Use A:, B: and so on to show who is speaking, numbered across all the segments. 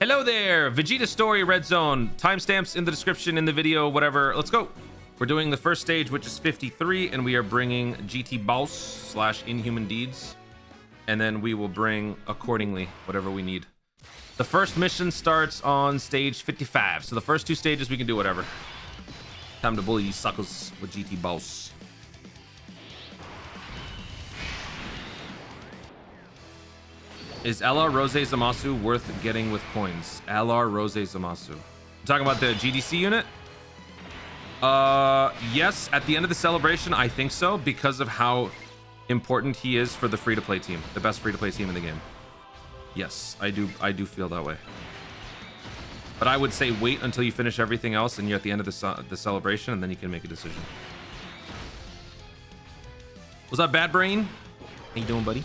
A: Hello there, Vegeta story, red zone. Timestamps in the description, in the video, whatever. Let's go. We're doing the first stage, which is 53, and we are bringing GT Boss / Inhuman Deeds. And then we will bring accordingly whatever we need. The first mission starts on stage 55. So the first two stages, we can do whatever. Time to bully these suckers with GT Boss. Is LR Rose Zamasu worth getting with coins? LR Rose Zamasu. I'm talking about the GDC unit? Yes, at the end of the celebration, I think so, because of how important he is for the free-to-play team, the best free-to-play team in the game. Yes, I do feel that way. But I would say wait until you finish everything else and you're at the end of the celebration, and then you can make a decision. What's up, Bad Brain? How you doing, buddy?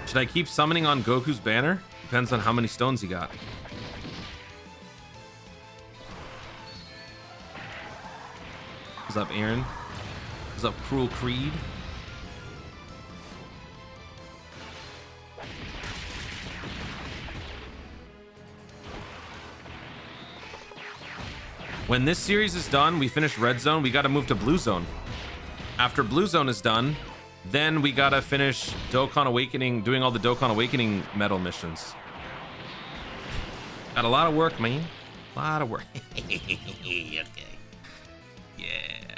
A: Should I keep summoning on Goku's banner? Depends on how many stones he got. What's up, Aaron? What's up, Cruel Creed? When this series is done, we finish Red Zone, we gotta move to Blue Zone. After Blue Zone is done, then we gotta finish Dokkan Awakening, doing all the Dokkan Awakening medal missions. Got a lot of work, man. A lot of work. Okay. Yeah.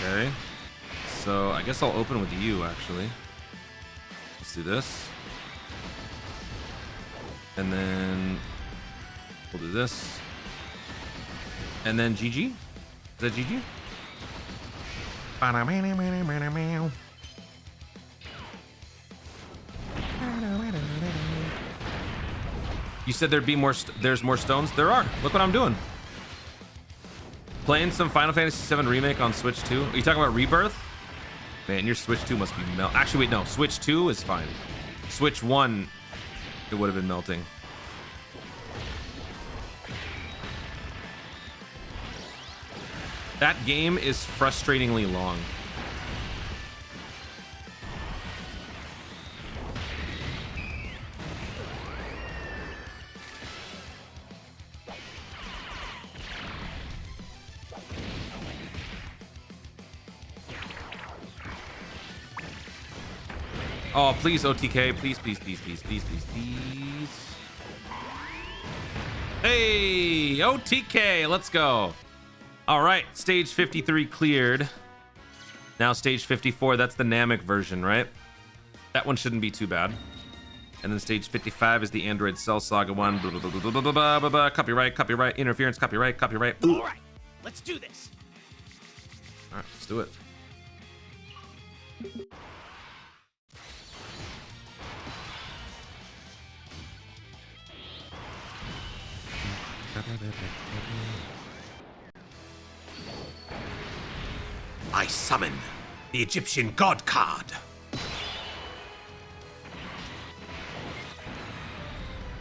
A: Okay. So I guess I'll open with you, actually. Let's do this. And then we'll do this. And then GG? Is that GG? You said there'd be more, there's more stones? There are. Look what I'm doing. Playing some Final Fantasy VII Remake on Switch 2. Are you talking about Rebirth? Man, your Switch 2 must be melt. Actually, wait, no. Switch 2 is fine. Switch 1, it would have been melting. That game is frustratingly long. Oh, please, OTK. Please, please, please, please, please, please, please. Hey, OTK. Let's go. All right, stage 53 cleared. Now stage 54, that's the Namek version, right? That one shouldn't be too bad. And then stage 55 is the Android Cell Saga one. Blah, blah, blah, blah, blah, blah, blah, blah. Copyright, copyright, interference, copyright, copyright.
B: All right, let's do this.
A: All right, let's do it.
B: I summon the Egyptian God card.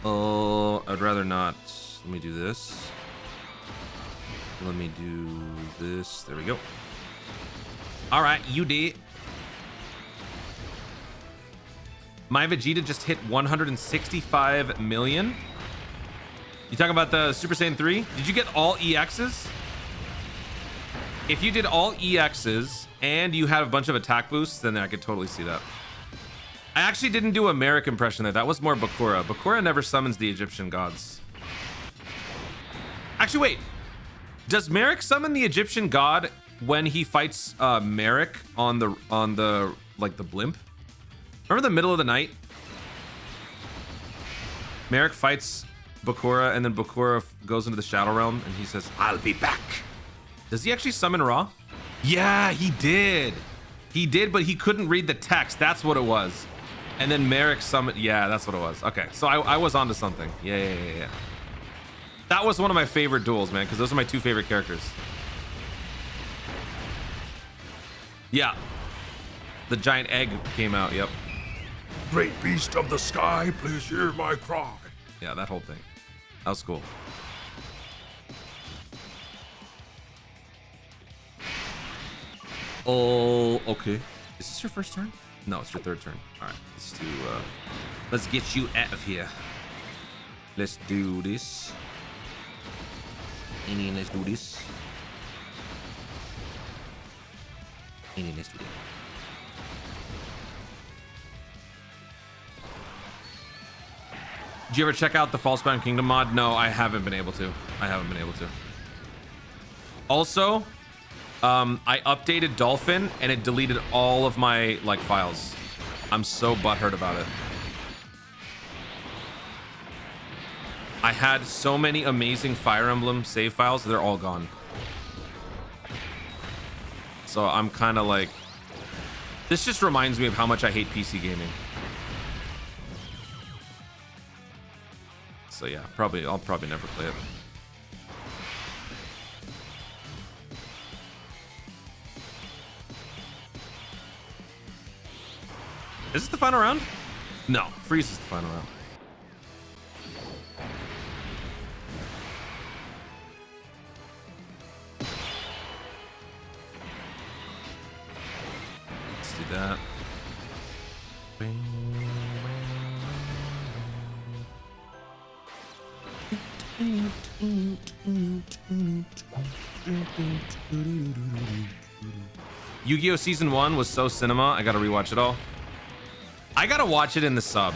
A: Oh, I'd rather not. Let me do this. Let me do this. There we go. All right, you did. My Vegeta just hit 165 million. You talking about the Super Saiyan 3? Did you get all EXs? If you did all EXs and you had a bunch of attack boosts, then I could totally see that. I actually didn't do a Merrick impression there. That was more Bakura. Bakura never summons the Egyptian gods. Actually, wait. Does Merrick summon the Egyptian god when he fights Merrick on the like the blimp? Remember the middle of the night? Merrick fights Bakura, and then Bakura goes into the Shadow Realm, and he says, "I'll be back." Does he actually summon Ra? Yeah, he did. He did, but he couldn't read the text. That's what it was. And then Merrick summoned. Yeah, that's what it was. Okay, so I was onto something. Yeah. That was one of my favorite duels, man, because those are my two favorite characters. Yeah. The giant egg came out, yep.
B: Great beast of the sky, please hear my cry.
A: Yeah, that whole thing. That was cool. Oh, okay. Is this your first turn? No, it's your third turn. All right, let's get you out of here. Let's do this. Indian, let's do this. Indian, let's do that. Did you ever check out the Falsebound Kingdom mod? No, I haven't been able to. Also, I updated Dolphin and it deleted all of my like files. I'm so butthurt about it. I had so many amazing Fire Emblem save files, they're all gone. So I'm kind of like, this just reminds me of how much I hate PC gaming. So yeah, I'll probably never play it. Is this the final round? No, Freeze is the final round. Let's do that. Yu-Gi-Oh! Season 1 was so cinema. I gotta rewatch it all. I gotta watch it in the sub.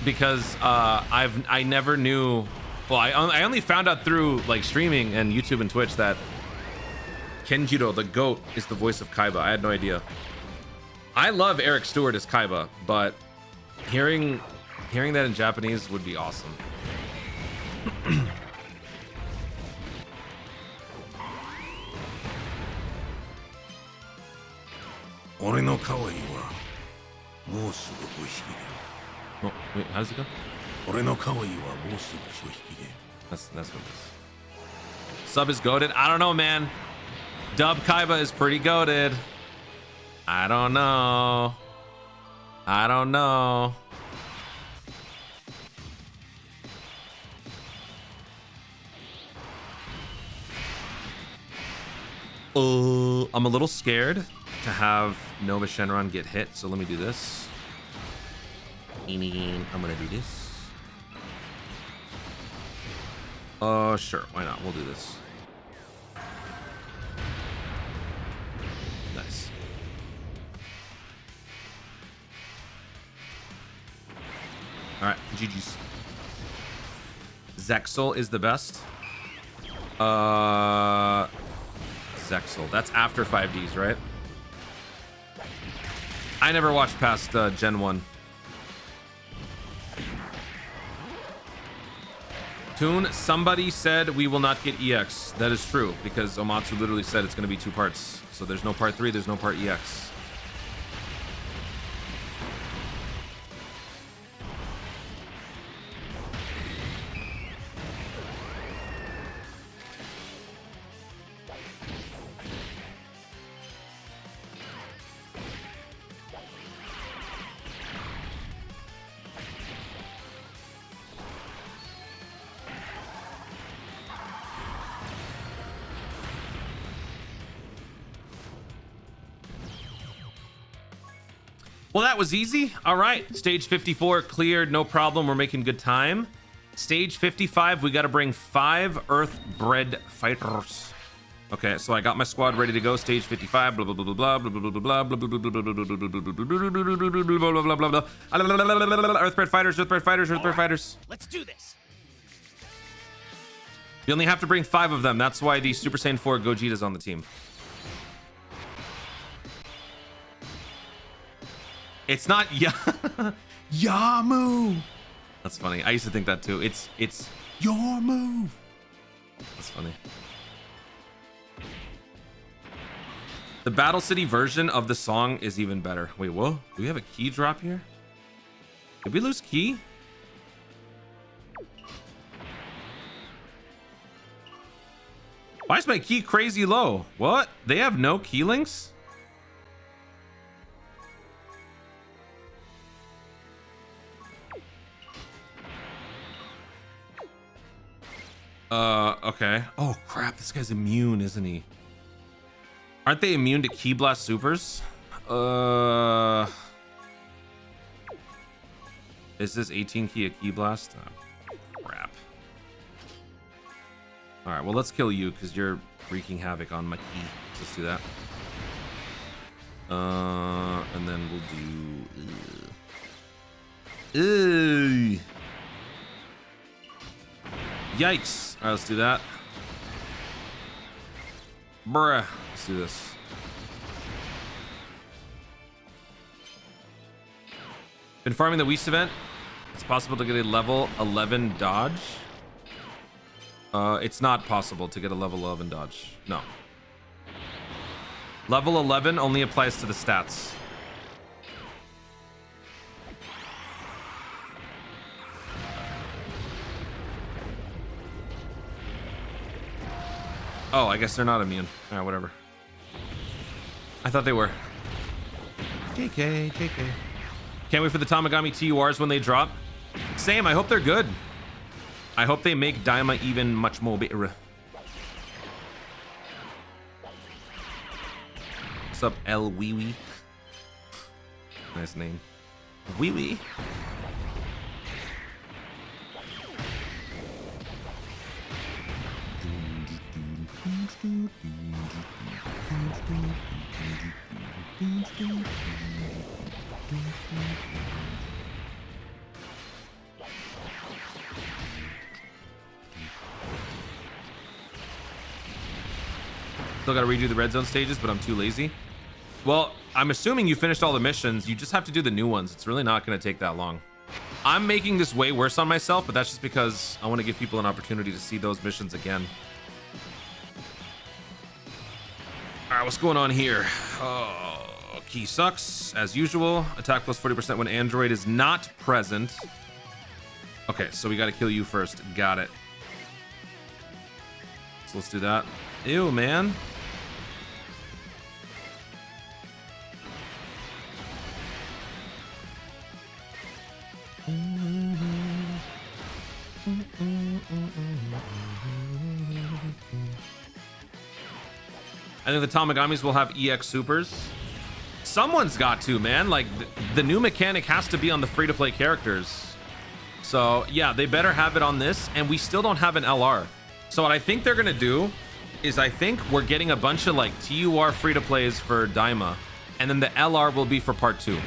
A: Because I never knew. Well, I only found out through like streaming and YouTube and Twitch that Kenjiro, the GOAT, is the voice of Kaiba. I had no idea. I love Eric Stewart as Kaiba, but hearing that in Japanese would be awesome.
B: Oh,
A: wait, how does it go? That's what it is. Sub is goated. I don't know, man. Dub Kaiba is pretty goated. I don't know. I'm a little scared to have Nova Shenron get hit, so let me do this. I'm gonna do this. Sure, why not? We'll do this. Nice. All right, GG's. Zexal is the best. Zexal. That's after 5Ds, right? I never watched past Gen 1. Toon, somebody said we will not get EX. That is true, because Omatsu literally said it's going to be 2 parts. So there's no part 3, there's no part EX. Well, that was easy. All right, stage 54 cleared, no problem. We're making good time. Stage 55, we got to bring 5 Earth Bred fighters. Okay, so I got my squad ready to go. Stage 55. Blah blah blah blah blah blah blah blah blah blah blah blah. Earth Bred fighters. Earth Bred fighters. Earth Bred fighters.
C: Let's do this.
A: You only have to bring 5 of them. That's why the Super Saiyan 4 Gogeta's on the team. It's not Yamu. That's funny. I used to think that too. It's your move. That's funny. The Battle City version of the song is even better. Wait, whoa. Do we have a key drop here? Did we lose key? Why is my key crazy low? What? They have no key links? Okay. Oh crap, this guy's immune, isn't he? Aren't they immune to Ki Blast supers? Is this 18 key a Ki Blast? Oh, crap. All right, well, let's kill you because you're wreaking havoc on my key. Let's do that. And then we'll do... Yikes. All right, let's do that. Bruh. Let's do this. Been farming the Whist event. It's possible to get a level 11 dodge. It's not possible to get a level 11 dodge. No. Level 11 only applies to the stats. Oh, I guess they're not immune. All right, whatever. I thought they were. JK. Can't wait for the Tamagami TURs when they drop. Same, I hope they're good. I hope they make Daima even much more better. What's up, El Wee Wee? Nice name. Wee Wee. Still gotta redo the red zone stages, but I'm too lazy. Well, I'm assuming you finished all the missions. You just have to do the new ones. It's really not gonna take that long. I'm making this way worse on myself, but that's just because I want to give people an opportunity to see those missions again. All right, what's going on here? Oh, key sucks as usual. Attack plus 40% when Android is not present. Okay, so we got to kill you first. Got it. So let's do that. Ew, man. I think the Tamagamis will have EX supers. Someone's got to, man. Like, the new mechanic has to be on the free-to-play characters. So, yeah, they better have it on this, and we still don't have an LR. So what I think they're gonna do is I think we're getting a bunch of, like, TUR free-to-plays for Daima, and then the LR will be for part 2.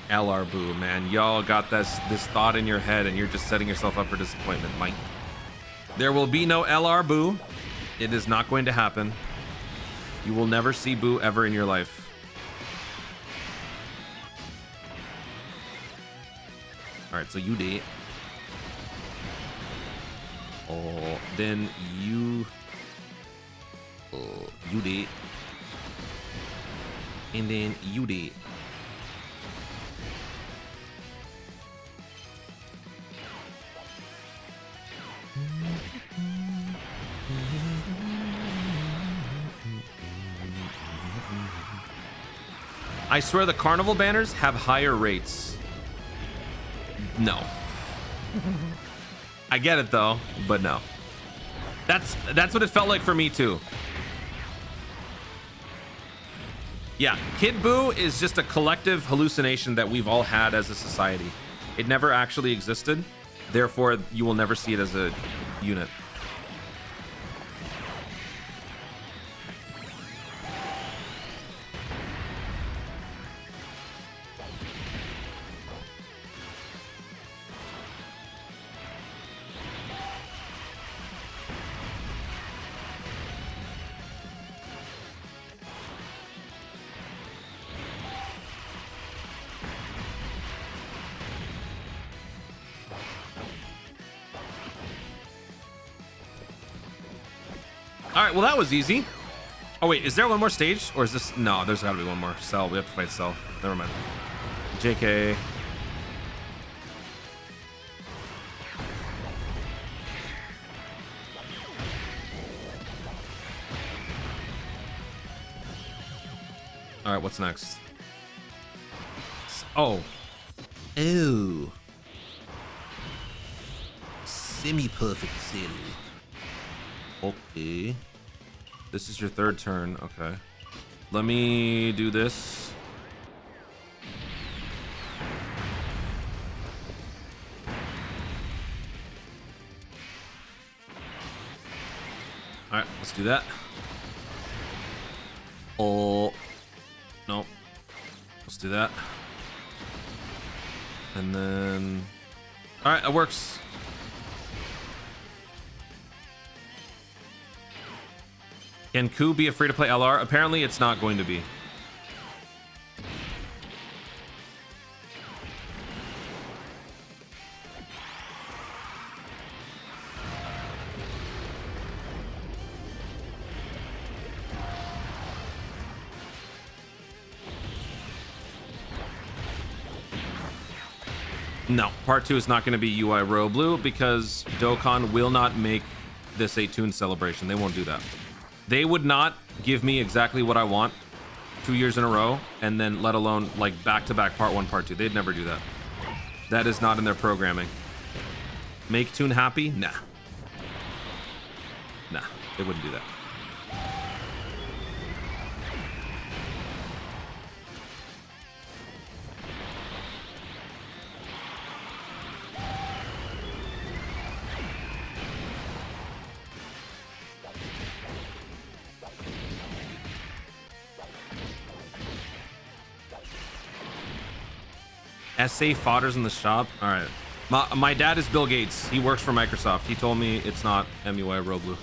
A: LR boo, man. Y'all got this thought in your head and you're just setting yourself up for disappointment, Mike. There will be no LR boo. It is not going to happen. You will never see boo ever in your life. All right, so you did. Oh, then you did. And then you did. I swear the carnival banners have higher rates. No. I get it though, but no. That's what it felt like for me too. Yeah, Kid Boo is just a collective hallucination that we've all had as a society. It never actually existed. Therefore, you will never see it as a unit. All right, well, that was easy. Oh, wait, is there one more stage? Or is this... No, there's got to be one more. Cell. We have to fight Cell. Never mind. JK. All right, what's next? Oh. Ew. Semi-perfect cell. Okay. This is your third turn. Okay. Let me do this. All right, let's do that. Oh, no. Let's do that. And then, all right, it works. Can Ku be a free-to-play LR? Apparently, it's not going to be. No, part 2 is not going to be UI Royal Blue because Dokkan will not make this a Toon celebration. They won't do that. They would not give me exactly what I want 2 years in a row and then let alone like back-to-back part 1, part 2. They'd never do that. That is not in their programming. Make Toon happy? Nah. Nah, they wouldn't do that. SA fodders in the shop. All right. My dad is Bill Gates. He works for Microsoft. He told me it's not MUI Roblu.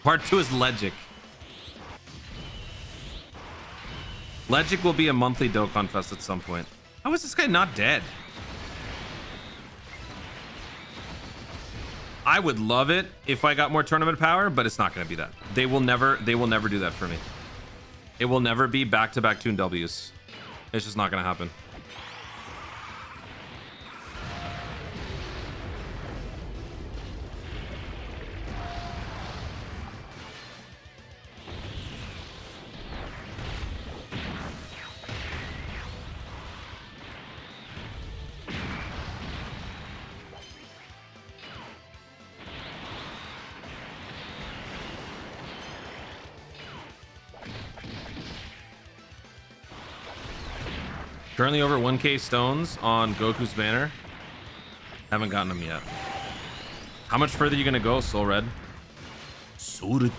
A: Part 2 is Legic. Legic will be a monthly Dokkan Fest at some point. How is this guy not dead? I would love it if I got more tournament power, but it's not going to be that. They will never do that for me. It will never be back-to-back Toon Ws. It's just not going to happen. Currently over 1k stones on Goku's banner. Haven't gotten them yet. How much further are you gonna go, Soul Red? Soul Red.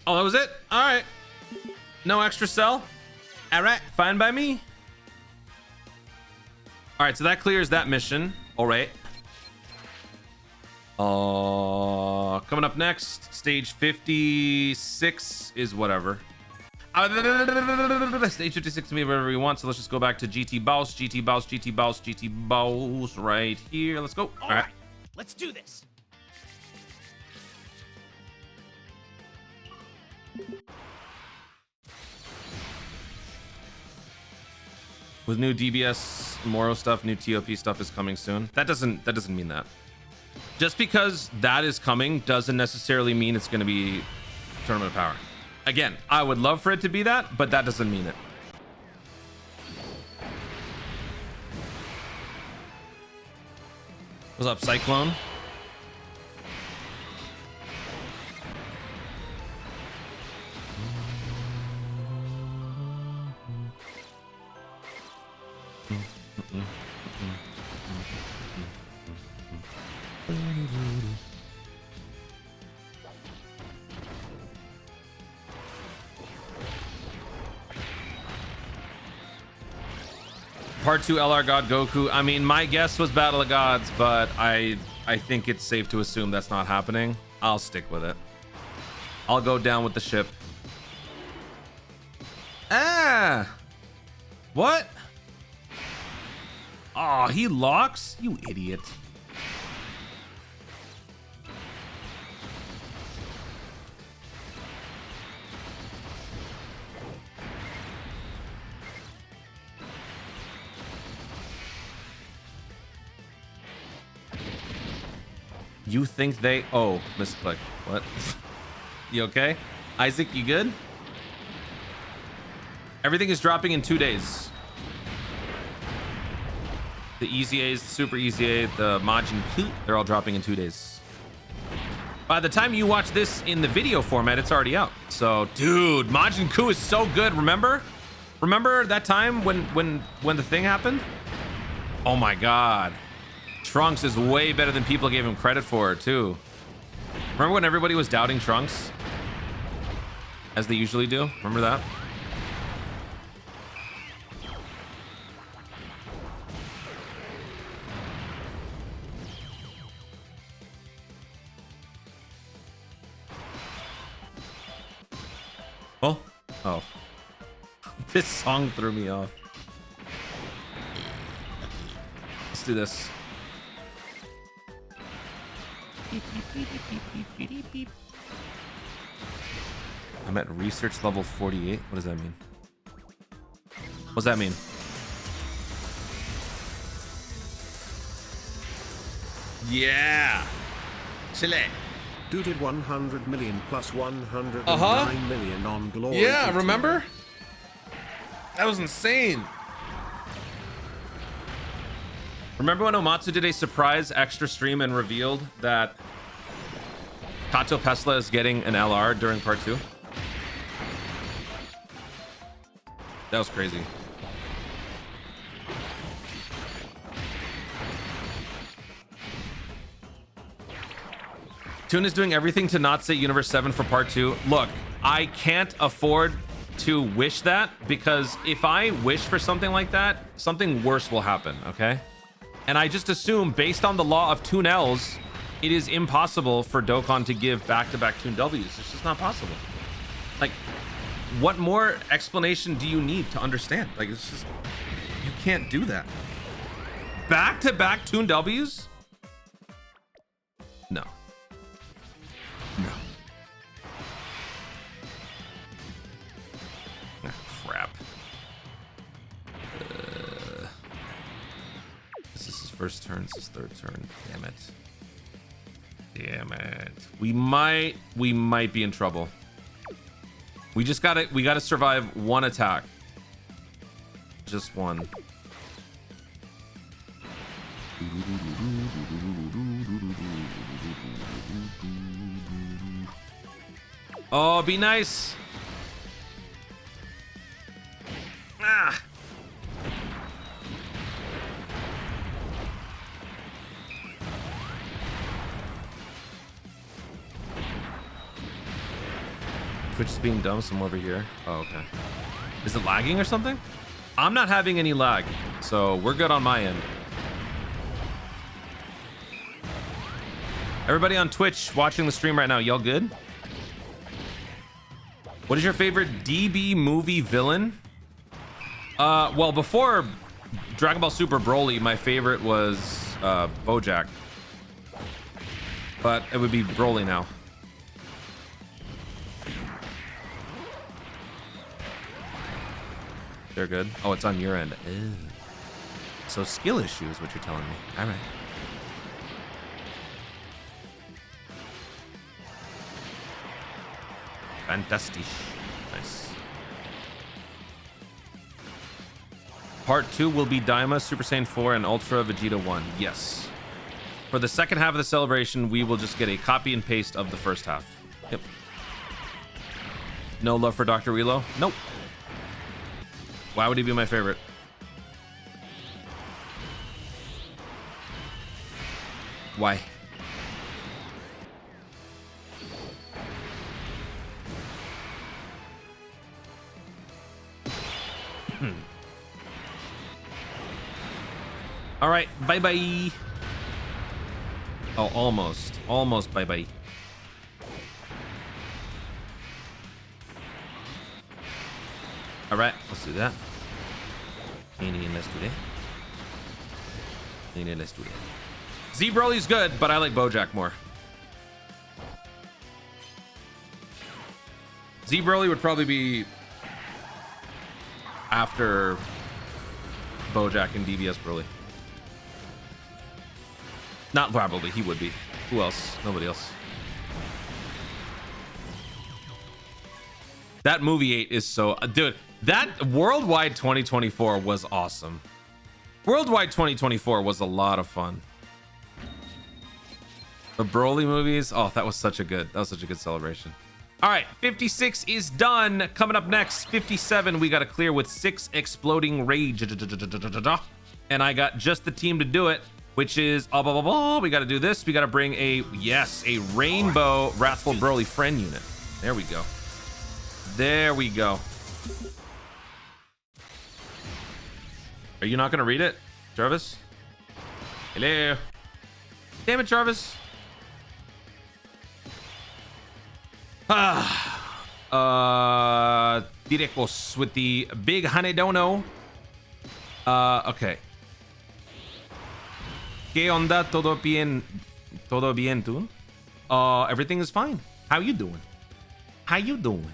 A: Oh, that was it? All right. No extra cell. All right, fine by me. All right, so that clears that mission. All right. Coming up next, stage 56 is whatever. Stage 56 to me, whatever you want. So let's just go back to GT Boss, GT Boss, GT Boss, GT Boss right here. Let's go.
B: All right, let's do this.
A: With new DBS Moro stuff, new TOP stuff is coming soon. That doesn't mean that. Just because that is coming doesn't necessarily mean it's going to be Tournament of Power. Again, I would love for it to be that, but that doesn't mean it. What's up, Cyclone? Part 2 LR God Goku. I mean, my guess was Battle of Gods, but I think it's safe to assume that's not happening. I'll stick with it. I'll go down with the ship. Ah! What? Oh, he locks? You idiot. You think they... Oh, misclick. What? You okay? Isaac, you good? Everything is dropping in 2 days. The easy A's, the super easy A, the Majin, they're all dropping in 2 days. By the time you watch this in the video format, it's already out. So, dude, Majin Ku is so good. Remember? Remember that time when the thing happened? Oh my God. Trunks is way better than people gave him credit for, too. Remember when everybody was doubting Trunks? As they usually do? Remember that? Oh. Oh. This song threw me off. Let's do this. I'm at research level 48. What does that mean? What does that mean? Yeah. Chile.
C: Who did 100 million plus 109 million on Glory?
A: Yeah, remember? That was insane. Remember when Omatsu did a surprise extra stream and revealed that Kato Pesla is getting an LR during part 2? That was crazy. Toon is doing everything to not say Universe 7 for part 2. Look, I can't afford to wish that, because if I wish for something like that, something worse will happen, okay? And I just assume, based on the law of Toon L's, it is impossible for Dokkan to give back-to-back Toon W's. It's just not possible. Like, what more explanation do you need to understand? Like, it's just, you can't do that. Back-to-back Toon W's? No. No. Ah, crap. This is his first turn. This is his third turn. Damn it. Damn it. We might be in trouble. We gotta survive one attack. Just one. Oh, be nice. Ah. Twitch is being dumb, so I'm over here. Oh, okay. Is it lagging or something? I'm not having any lag, so we're good on my end. Everybody on Twitch watching the stream right now, y'all good? What is your favorite DB movie villain? Well, before Dragon Ball Super Broly, my favorite was Bojack. But it would be Broly now. They're good. Oh, it's on your end. Ew. So skill issue is what you're telling me. All right. Fantastic. Nice. Part 2 will be Daima, Super Saiyan 4, and Ultra Vegeta 1. Yes. For the second half of the celebration, we will just get a copy and paste of the first half. Yep. No love for Dr. Relo? Nope. Why would he be my favorite? Why? All right, bye-bye. Oh, almost bye-bye. All right, let's do that. And let's do that. And let's do that. Z Broly's good, but I like Bojack more. Z Broly would probably be after Bojack and DBS Broly. Not probably, he would be. Who else? Nobody else. That movie 8 is so... dude, that Worldwide 2024 was awesome. Worldwide 2024 was a lot of fun. The Broly movies, oh, that was such a good celebration. All right, 56 is done. Coming up next, 57, we got to clear with 6 exploding rage. And I got just the team to do it, which is, we got to do this. We got to bring a rainbow Wrathful Broly friend unit. There we go. There we go. Are you not going to read it, Jarvis? Hello. Damn it, Jarvis. Direcos with the big Hanedono. Okay. ¿Qué onda? Todo bien? Todo bien, tú? Everything is fine. How you doing? How you doing?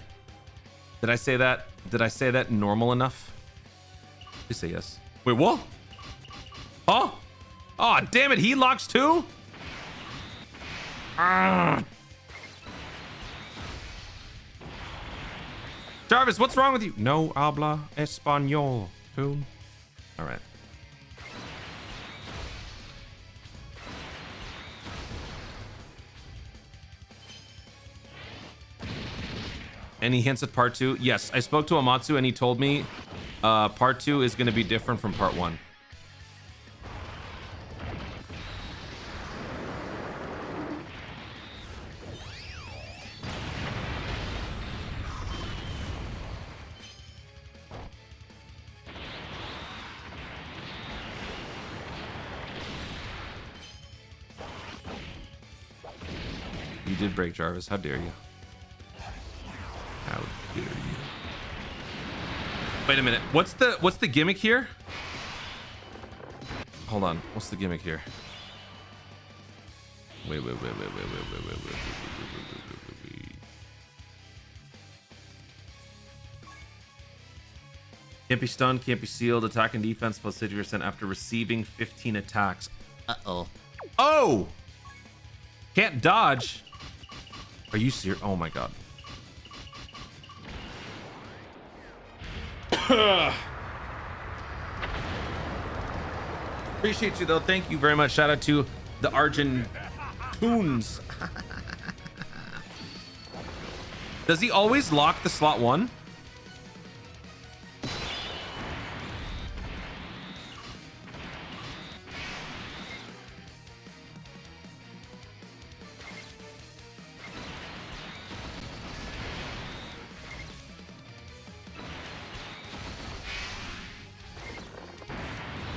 A: Did I say that? Did I say that normal enough? Please say yes. Wait, what? Oh? Oh, damn it. He locks too? Jarvis, what's wrong with you? No habla español. Tune. All right. Any hints at part 2? Yes, I spoke to Amatsu and he told me part 2 is going to be different from part 1. You did break Jarvis. How dare you? How dare you? Wait a minute. What's the gimmick here? Hold on. What's the gimmick here? Wait. Can't be stunned, can't be sealed. Attack and defense plus 50% after receiving 15 attacks. Uh-oh. Oh! Can't dodge. Are you serious? Oh my god. Appreciate you though. Thank you very much. Shout out to the Argentoons. Does he always lock the slot 1?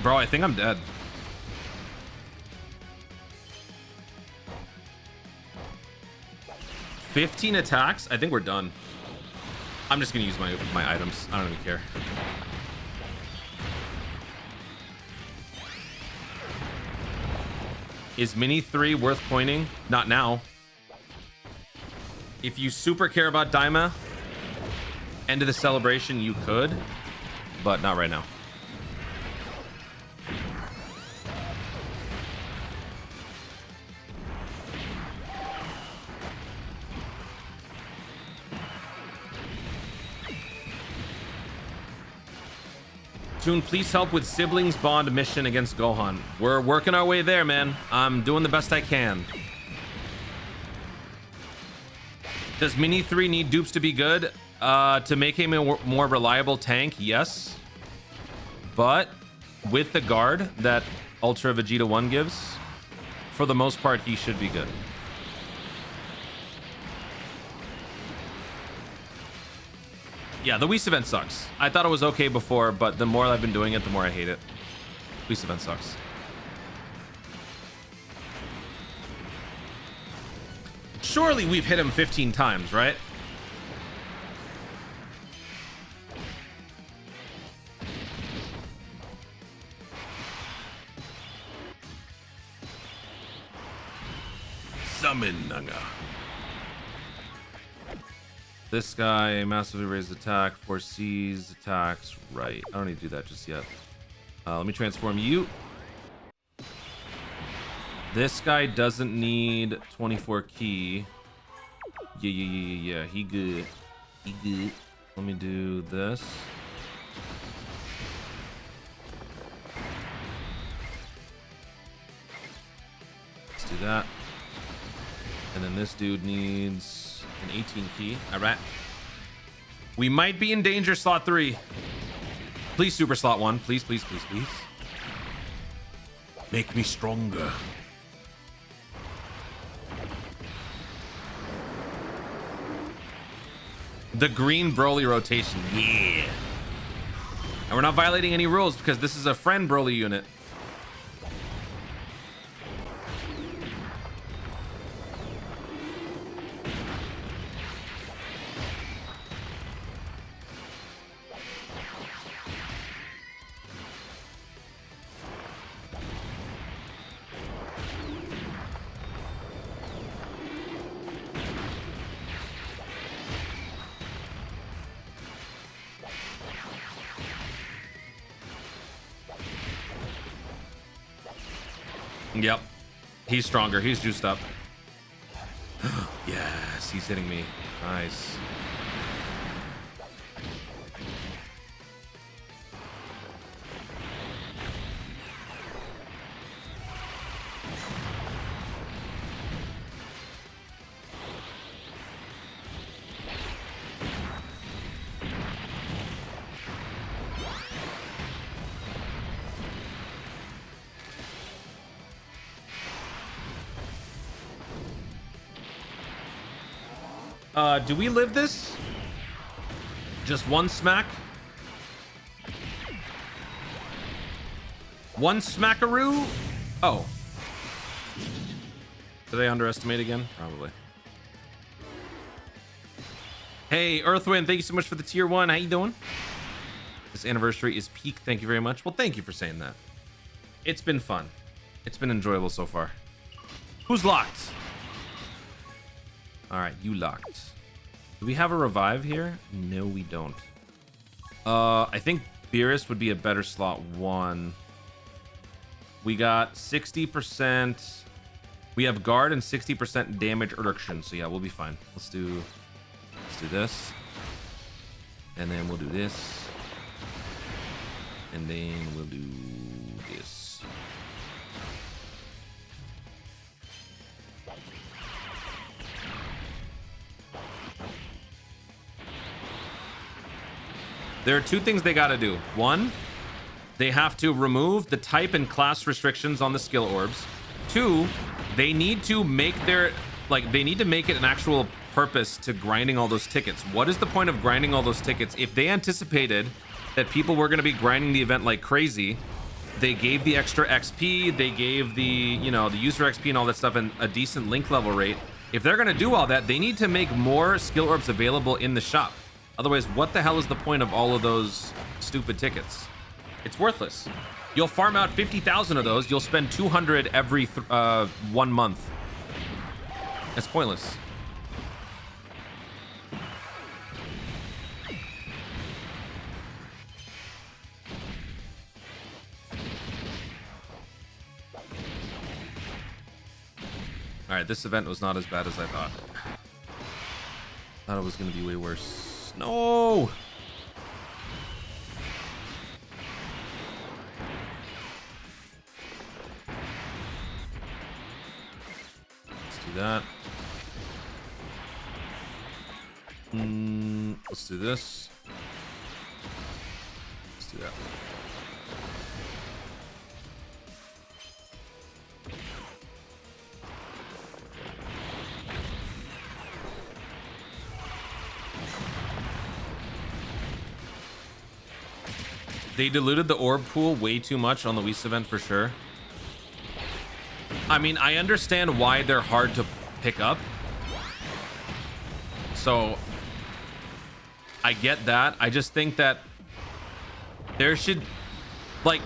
A: Bro, I think I'm dead. $15 attacks? I think we're done. I'm just gonna use my items. I don't even care. Is Mini 3 worth coining? Not now. If you super care about Daima, end of the celebration, you could, but not right now. Toon, please help with siblings bond mission against Gohan. We're working our way there, man. I'm doing the best I can. Does Mini 3 need dupes to be good? To make him a more reliable tank, yes. But with the guard that Ultra Vegeta 1 gives, for the most part, he should be good. Yeah, the Whis event sucks. I thought it was okay before, but the more I've been doing it, the more I hate it. Whis event sucks. Surely we've hit him 15 times, right?
B: Summon Naga.
A: This guy massively raised attack, foresees attacks. Right. I don't need to do that just yet. Let me transform you. This guy doesn't need 24 key. Yeah. He good. Let me do this. Let's do that. And then this dude needs an 18 key. All right. We might be in danger, slot 3. Please, super slot 1. Please.
B: Make me stronger.
A: The green Broly rotation. Yeah. And we're not violating any rules because this is a friend Broly unit. Yep. He's stronger. He's juiced up. Yes, he's hitting me. Nice. Do we live this? Just one smack? One smackaroo? Oh. Did I underestimate again? Probably. Hey, Earthwind, thank you so much for the tier 1. How you doing? This anniversary is peak. Thank you very much. Well, thank you for saying that. It's been fun. It's been enjoyable so far. Who's locked? All right, you locked. Do we have a revive here? No, we don't. I think Beerus would be a better slot 1. We got 60%. We have guard and 60% damage reduction. So yeah, we'll be fine. Let's do this. And then we'll do this. And then we'll do this. There are 2 things they got to do. 1, they have to remove the type and class restrictions on the skill orbs. 2, they need to make their, they need to make it an actual purpose to grinding all those tickets. What is the point of grinding all those tickets? If they anticipated that people were going to be grinding the event like crazy, they gave the extra XP, they gave the, the user XP and all that stuff and a decent link level rate. If they're going to do all that, they need to make more skill orbs available in the shop. Otherwise, what the hell is the point of all of those stupid tickets? It's worthless. You'll farm out 50,000 of those. You'll spend 200 every 1 month. It's pointless. All right, this event was not as bad as I thought. Thought it was going to be way worse. No! Let's do that. Let's do this. Let's do that. They diluted the orb pool way too much on the Whis event for sure. I mean, I understand why they're hard to pick up, So I get that. I just think that there should, like,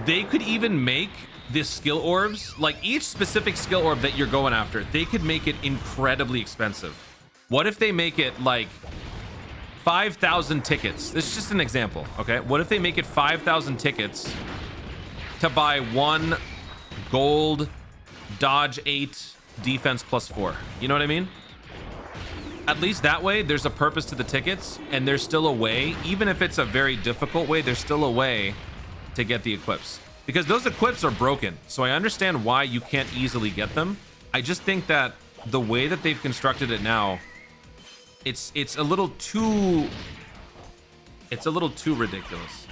A: they could even make the skill orbs, like each specific skill orb that you're going after, they could make it incredibly expensive. What if they make it like 5,000 tickets? This is just an example, okay? What if they make it 5,000 tickets to buy one gold dodge 8 defense +4? You know what I mean? At least that way there's a purpose to the tickets, and there's still a way, even if it's a very difficult way, there's still a way to get the equips, because those equips are broken. So I understand why you can't easily get them. I just think that the way that they've constructed it now, it's a little too ridiculous.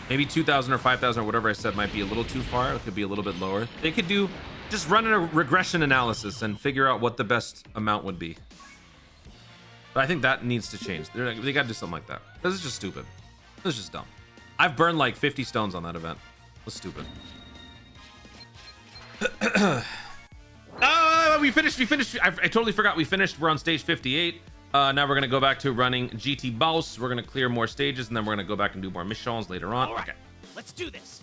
A: Maybe 2,000 or 5,000 or whatever I said might be a little too far. It could be a little bit lower. They could do, just run a regression analysis and figure out what the best amount would be. But I think that needs to change. They got to do something like that. This is just stupid. This is just dumb. I've burned like 50 stones on that event. That's stupid. We finished. I totally forgot we finished. We're on stage 58. Now we're going to go back to running GT Boss. We're going to clear more stages, and then we're going to go back and do more missions later on.
B: All right,
A: okay.
B: let's do this.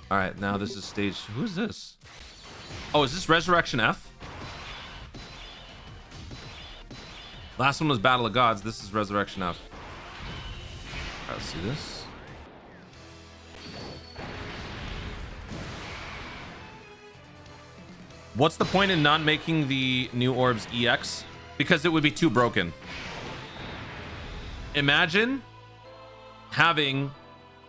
A: All right, now this is stage... Who is this? Oh, is this Resurrection F? Last one was Battle of Gods. This is Resurrection F. All right, let's see this. What's the point in not making the new orbs EX? Because it would be too broken. Imagine having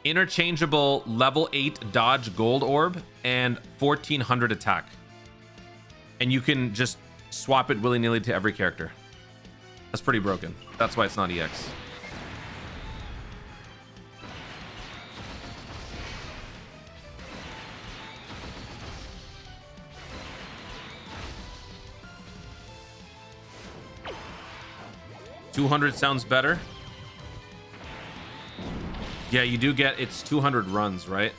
A: interchangeable level 8 dodge gold orb and 1400 attack. And you can just swap it willy-nilly to every character. That's pretty broken. That's why it's not EX. $200 sounds better. Yeah, you do get, it's 200 runs, right?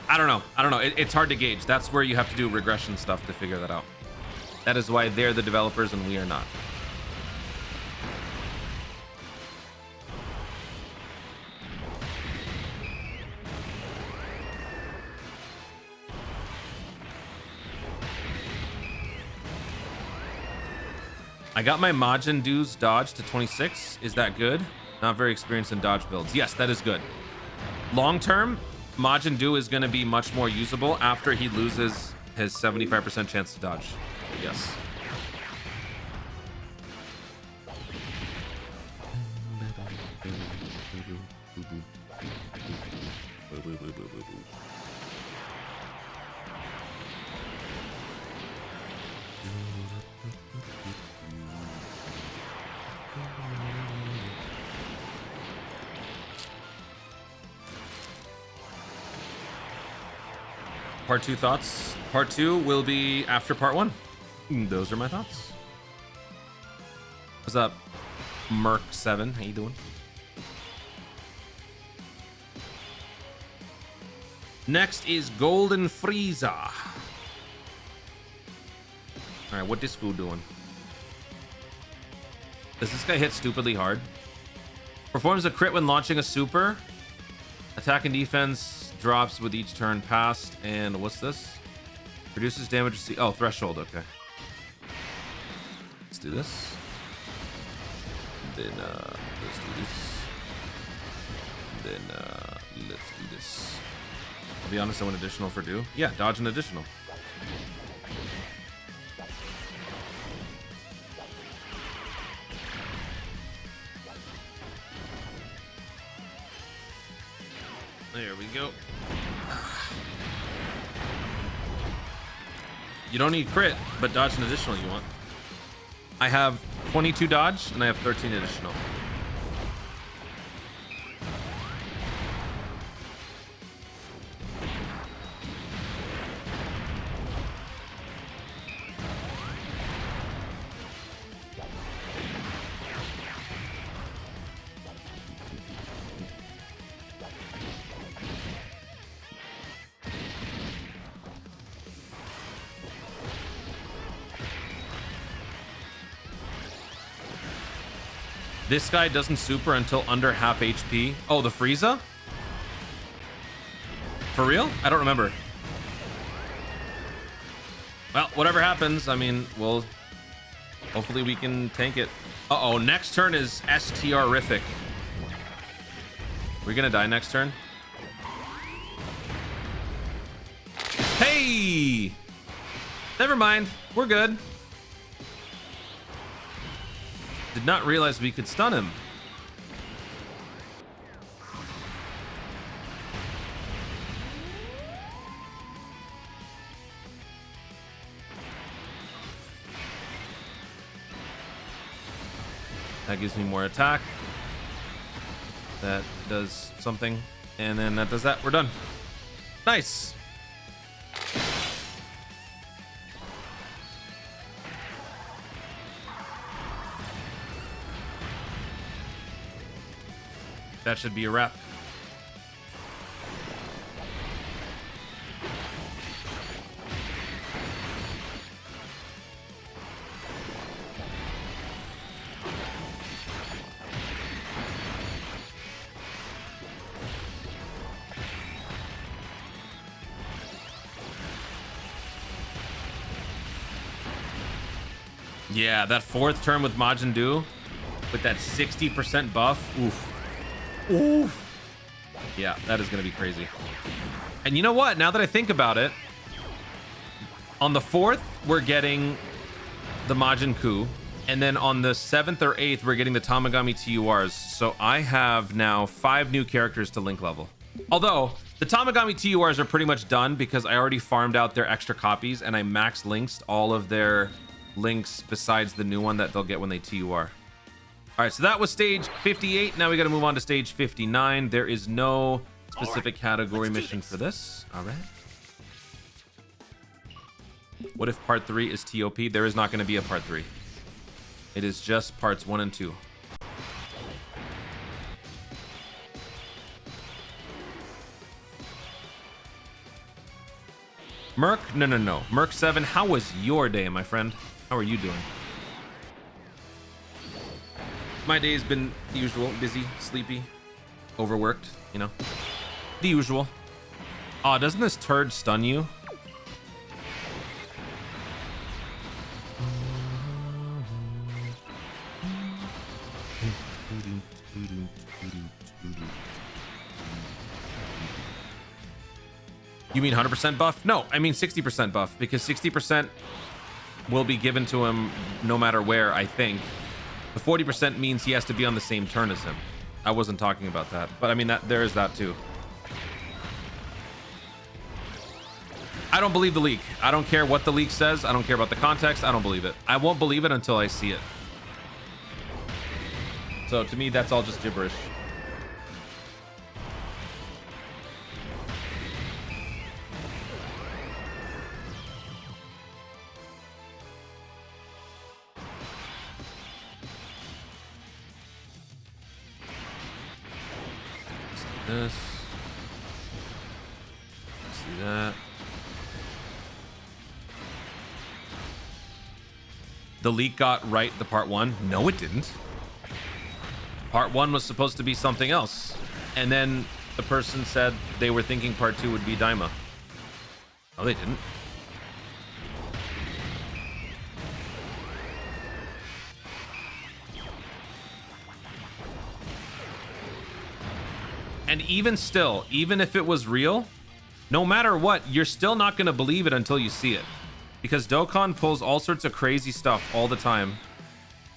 A: I don't know. It's hard to gauge. That's where you have to do regression stuff to figure that out. That is why they're the developers and we are not. I got my Majin dude's dodge to 26. Is that good? Not very experienced in dodge builds. Yes, that is good. Long term, Majin Du is going to be much more usable after he loses his 75% chance to dodge. Yes. Part 2 thoughts. Part 2 will be after part 1. Those are my thoughts. What's up, Merc7? How you doing? Next is Golden Frieza. All right, what this fool doing? Does this guy hit stupidly hard? Performs a crit when launching a super. Attack and defense drops with each turn passed. And what's this? Reduces damage received. Oh, threshold. Okay. Let's do this. Then let's do this. Then let's do this. I'll be honest, I went additional for do. Yeah, dodge an additional. There we go. You don't need crit, but dodge an additional you want. I have 22 dodge and I have 13 additional. This guy doesn't super until under half HP. Oh, the Frieza? For real? I don't remember. Well, whatever happens, I mean, we'll... Hopefully we can tank it. Uh-oh, next turn is STR-rific. We're gonna die next turn. Hey! Never mind. We're good. Did not realize we could stun him. That gives me more attack. That does something. And then that does that. We're done. Nice. That should be a wrap. Yeah, that fourth turn with Majin Buu with that 60% buff. Oof. Oof. Yeah, that is going to be crazy. And you know what? Now that I think about it, on the 4th, we're getting the Majin Buu. And then on the 7th or 8th, we're getting the Tamagami TURs. So I have now 5 new characters to link level. Although, the Tamagami TURs are pretty much done because I already farmed out their extra copies and I max links all of their links besides the new one that they'll get when they TUR. All right, so that was stage 58. Now we got to move on to stage 59. There is no specific category mission for this. All right. What if part 3 is TOP? There is not going to be a part 3. It is just parts 1 and 2. Merc? No. Merc 7, how was your day, my friend? How are you doing? My day's been the usual. Busy, sleepy, overworked, you know. The usual. Aw, doesn't this turd stun you? You mean 100% buff? No, I mean 60% buff, because 60% will be given to him no matter where, I think. The 40% means he has to be on the same turn as him. I wasn't talking about that, but I mean, that there is that too. I don't believe the leak. I don't care what the leak says. I don't care about the context. I don't believe it. I won't believe it until I see it. So to me, that's all just gibberish. This. See that. The leak got right the part 1. No, it didn't. Part 1 was supposed to be something else. And then the person said they were thinking part 2 would be Daima. No, they didn't. And even still, even if it was real, no matter what, you're still not going to believe it until you see it. Because Dokkan pulls all sorts of crazy stuff all the time.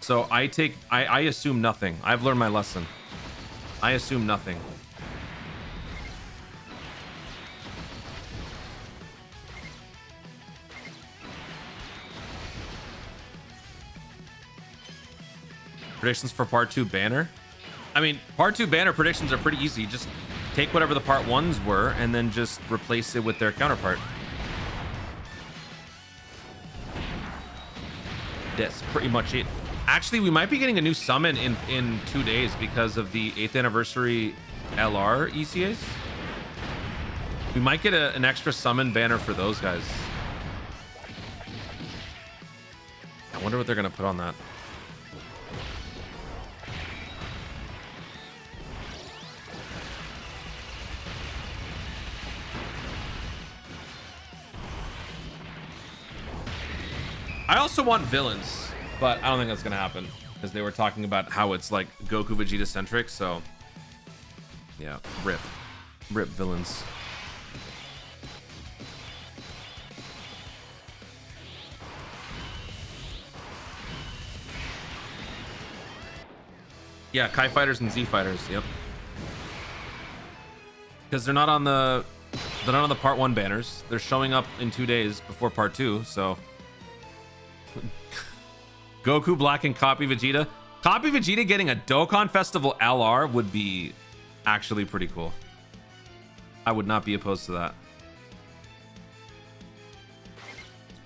A: So I assume nothing. I've learned my lesson. I assume nothing. Predictions for part 2 banner? I mean, part 2 banner predictions are pretty easy. Just take whatever the part 1s were and then just replace it with their counterpart. That's pretty much it. Actually, we might be getting a new summon in 2 days because of the 8th anniversary LR ECAs. We might get an extra summon banner for those guys. I wonder what they're going to put on that. I also want villains, but I don't think that's gonna happen because they were talking about how it's like Goku Vegeta centric. So yeah, rip villains. Yeah, Kai fighters and Z fighters. Yep. Because they're not on the part 1 banners. They're showing up in 2 days before part 2. So Goku Black and Copy Vegeta. Copy Vegeta getting a Dokkan Festival LR would be actually pretty cool. I would not be opposed to that.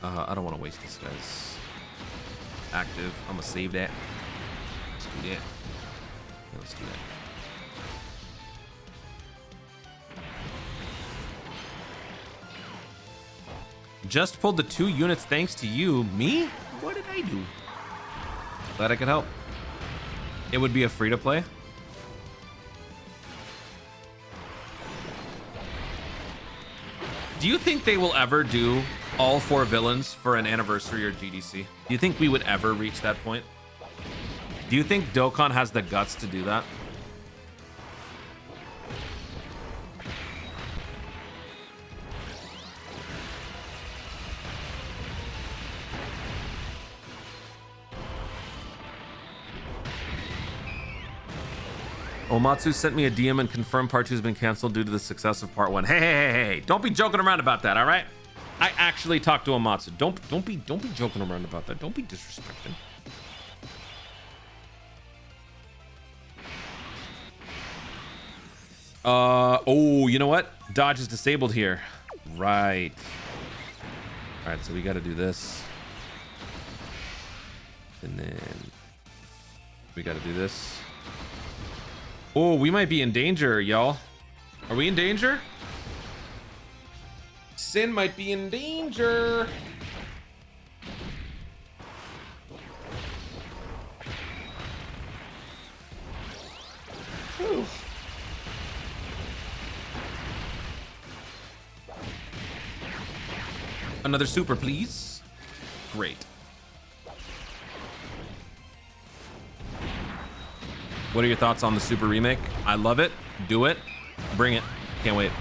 A: I don't want to waste this guy's active. I'm gonna save that. Let's do that. Let's do that. Just pulled the 2 units thanks to you. Me? What did I do? Glad I could help. It would be a free to play. Do you think they will ever do all 4 villains for an anniversary or GDC? Do you think we would ever reach that point? Do you think Dokkan has the guts to do that? Omatsu sent me a DM and confirmed part 2 has been canceled due to the success of part 1. Hey, don't be joking around about that, all right? I actually talked to Omatsu. Don't be joking around about that. Don't be disrespecting. Oh, you know what? Dodge is disabled here. Right. All right, so we got to do this. And then we got to do this. Oh, we might be in danger, y'all. Are we in danger? Sin might be in danger. Whew. Another super, please. Great. What are your thoughts on the Super remake? I love it. Do it. Bring it. Can't wait.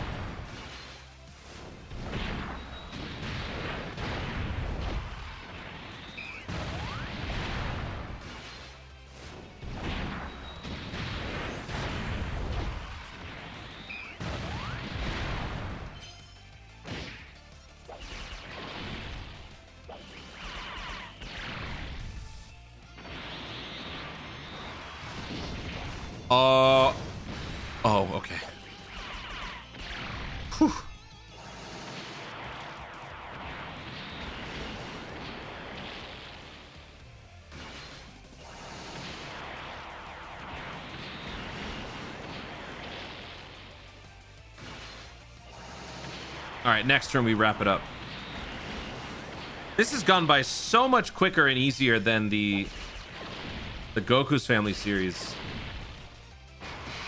A: Oh, okay. Whew. All right, next turn we wrap it up. This has gone by so much quicker and easier than the Goku's Family series.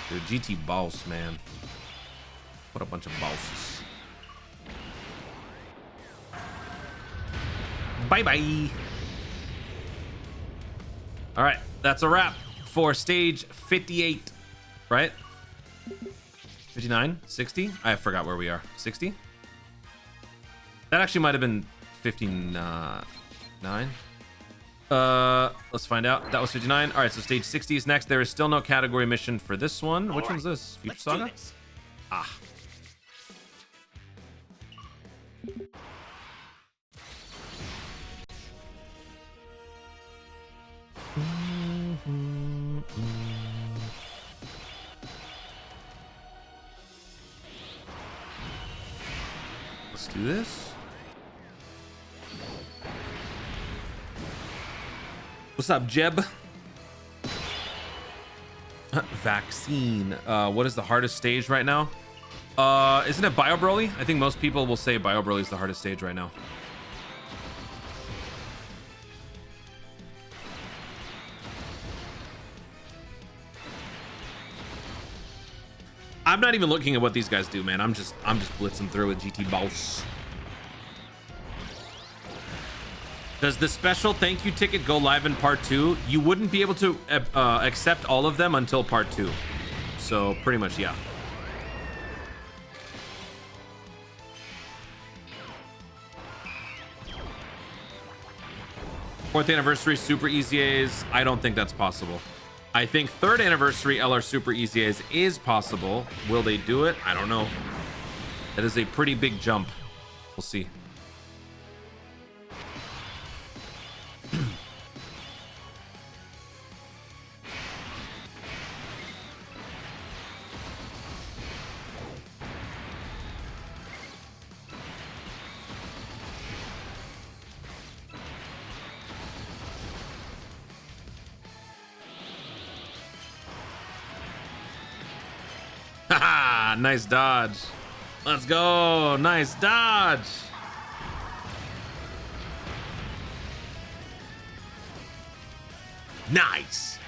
A: Dude, GT boss, man. What a bunch of bosses. Bye-bye. All right, that's a wrap for stage 58, right? 59, 60? I forgot where we are. 60? That actually might have been 59. Let's find out. That was 59. All right, so stage 60 is next. There is still no category mission for this one. Which one's this? Future Saga? Ah. Let's do this. What's up, Jeb? Vaccine. What is the hardest stage right now? Isn't it Bio Broly? I think most people will say Bio Broly is the hardest stage right now. I'm not even looking at what these guys do, man. I'm just blitzing through with GT Boss. Does the special thank you ticket go live in part 2? You wouldn't be able to accept all of them until part 2. So pretty much, yeah. Fourth anniversary Super Easy A's. I don't think that's possible. I think third anniversary LR Super Easy A's is possible. Will they do it? I don't know. That is a pretty big jump. We'll see. Haha, nice dodge. Let's go. Nice dodge.
B: Nice.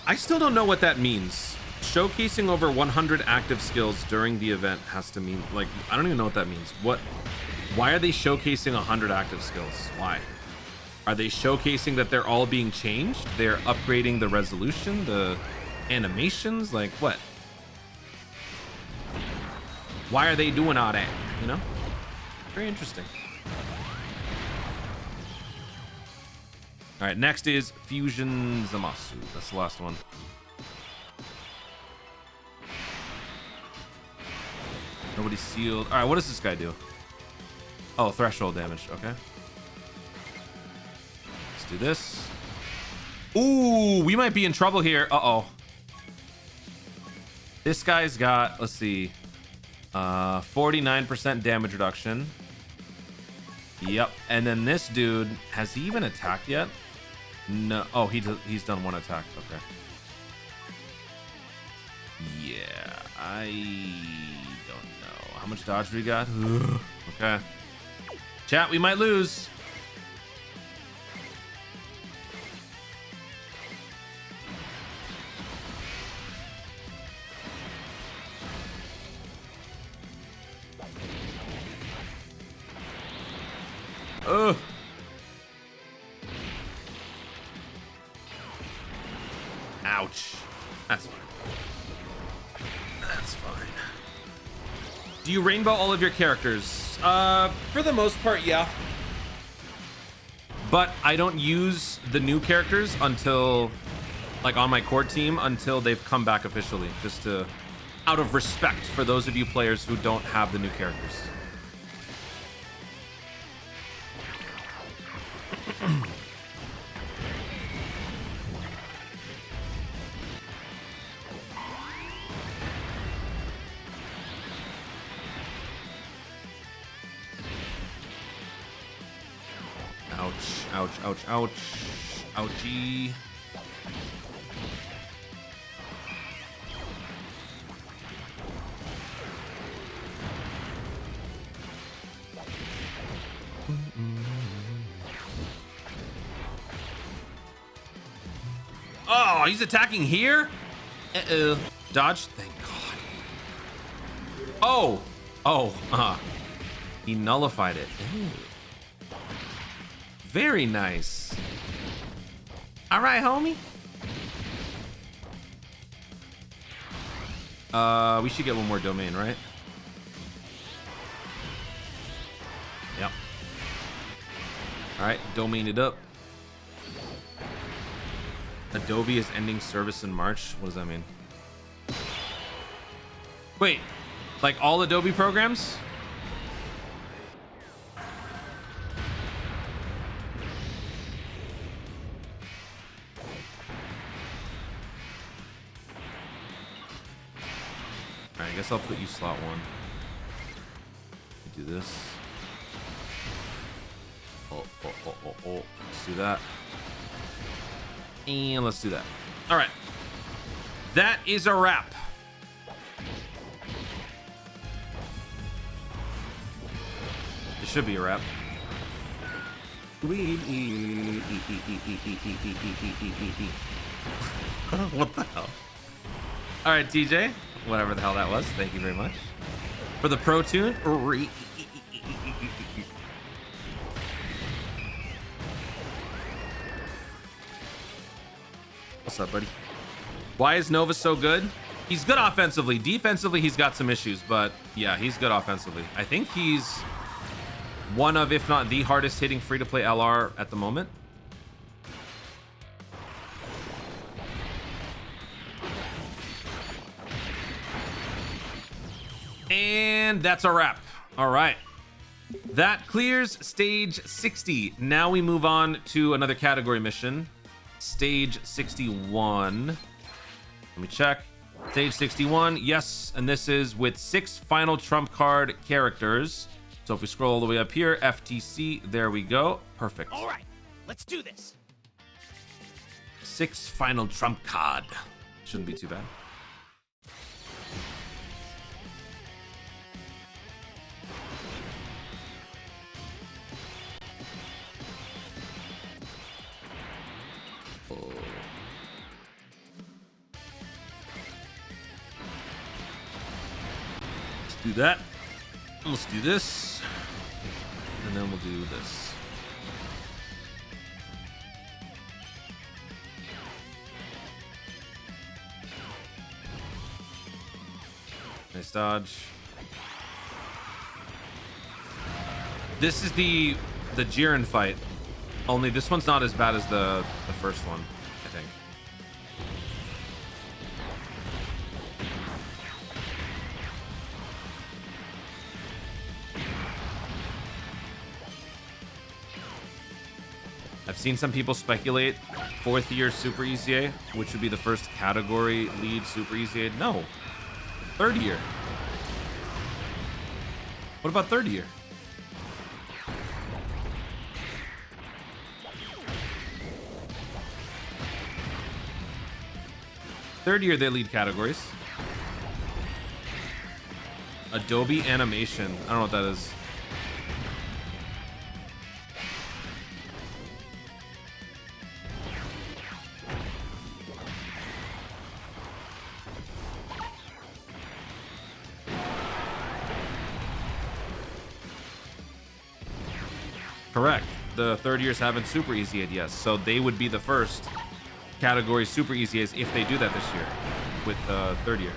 A: I still don't know what that means. Showcasing over 100 active skills during the event has to mean, like, I don't even know what that means. Why are they showcasing 100 active skills? Why? Are they showcasing that they're all being changed? They're upgrading the resolution, the animations? Like, what? Why are they doing all that? You know? Very interesting. All right, next is Fusion Zamasu. That's the last one. Nobody's sealed. All right, what does this guy do? Oh, threshold damage. Okay. Let's do this. Ooh, we might be in trouble here. Uh-oh. This guy's got, let's see, 49% damage reduction. Yep. And then this dude, has he even attacked yet? No. Oh, he's done one attack. Okay. Yeah, I don't know. How much dodge do we got? Okay. Chat, we might lose. Ugh. Ouch. That's fine. That's fine. Do you rainbow all of your characters? For the most part, yeah. But I don't use the new characters until, like, on my core team until they've come back officially, just to, out of respect for those of you players who don't have the new characters. Ouch, ouch, ouch, ouchie. Oh, he's attacking here? Uh-oh. Dodge? Thank God. Oh, he nullified it. Ooh. Very nice. All right, homie. We should get one more domain, right? Yep. All right, domain it up. Adobe is ending service in March. What does that mean? Wait, like all Adobe programs? All right, I guess I'll put you slot 1. Do this. Oh. Let's do that. And let's do that. All right. That is a wrap. It should be a wrap. What the hell? All right, TJ, whatever the hell that was. Thank you very much for the pro tune. What's up, buddy? Why is Nova so good? He's good offensively. Defensively, he's got some issues, but yeah, he's good offensively. I think he's one of, if not the hardest hitting free-to-play LR at the moment. And that's a wrap. All right. That clears stage 60. Now we move on to another category mission. Stage 61. Let me check. Stage 61. Yes, and this is with 6 final trump card characters. So if we scroll all the way up here, FTC, there we go. Perfect.
B: All right, let's do this.
A: 6 final trump card. Shouldn't be too bad. Let's do that. Let's do this. And then we'll do this. Nice dodge. This is the Jiren fight. Only this one's not as bad as the first one, I think. I've seen some people speculate 4th year Super EZA, which would be the first category lead Super EZA. No, 3rd year. What about 3rd year? Third year they lead categories. Adobe animation. I don't know what that is. Correct. The 3rd years haven't Super EZA'd, yes. So they would be the first category Super EZAs if they do that this year with 3rd year.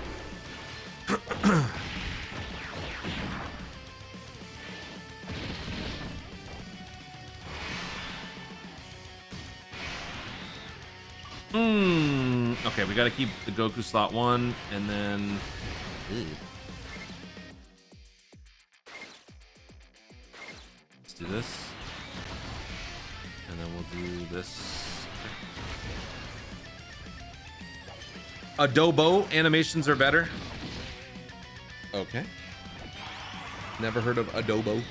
A: Okay, we got to keep the Goku slot 1 and then... Let's do this. And then we'll do this. Adobo animations are better. Okay. Never heard of Adobo.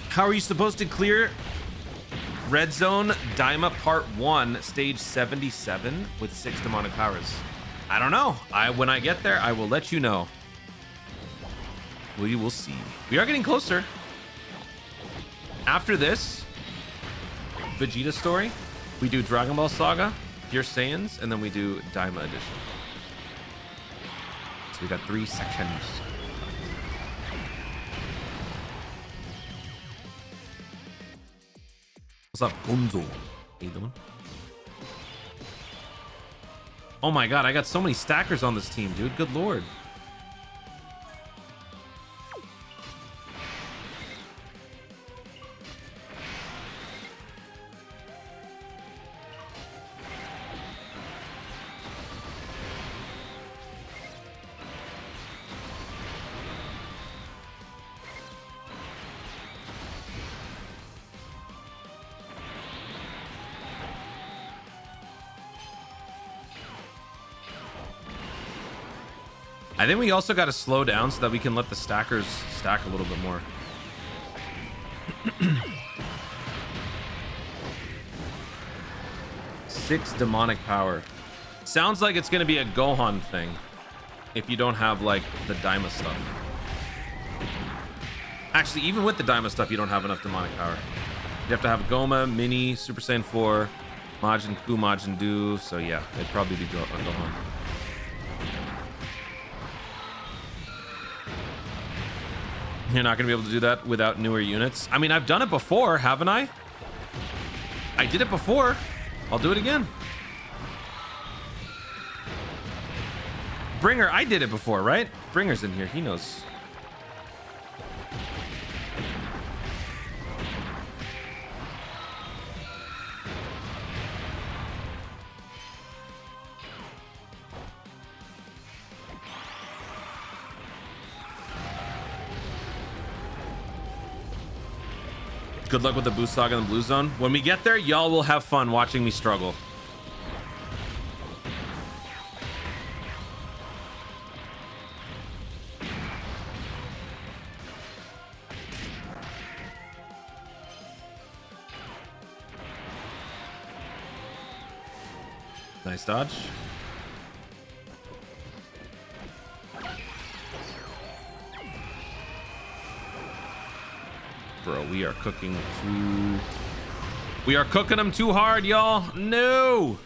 A: How are you supposed to clear Red Zone Daima Part 1, Stage 77 with 6 demonic powers? I don't know. When I get there, I will let you know. We will see. We are getting closer. After this Vegeta story, we do Dragon Ball Saga, Pure Saiyans, and then we do Daima Edition. So we got 3 sections. What's up, Gonzo? How you doing? Oh my god, I got so many stackers on this team, dude. Good lord. I think we also got to slow down so that we can let the stackers stack a little bit more. Six demonic power. Sounds like it's going to be a Gohan thing. if you don't have like the Daima stuff. Actually, even with the Daima stuff, you don't have enough demonic power. You have to have Goma, Mini, Super Saiyan 4, Majin Ku, Majin Du. So yeah, it'd probably be Gohan. You're not going to be able to do that without newer units. I mean, I've done it before, haven't I? I did it before. I'll do it again. Bringer, I did it before, right? Bringer's in here. He knows. Good luck with the boost saga in the blue zone. When we get there, y'all will have fun watching me struggle. Nice dodge. Bro, we are cooking too... We are cooking them too hard, y'all. No!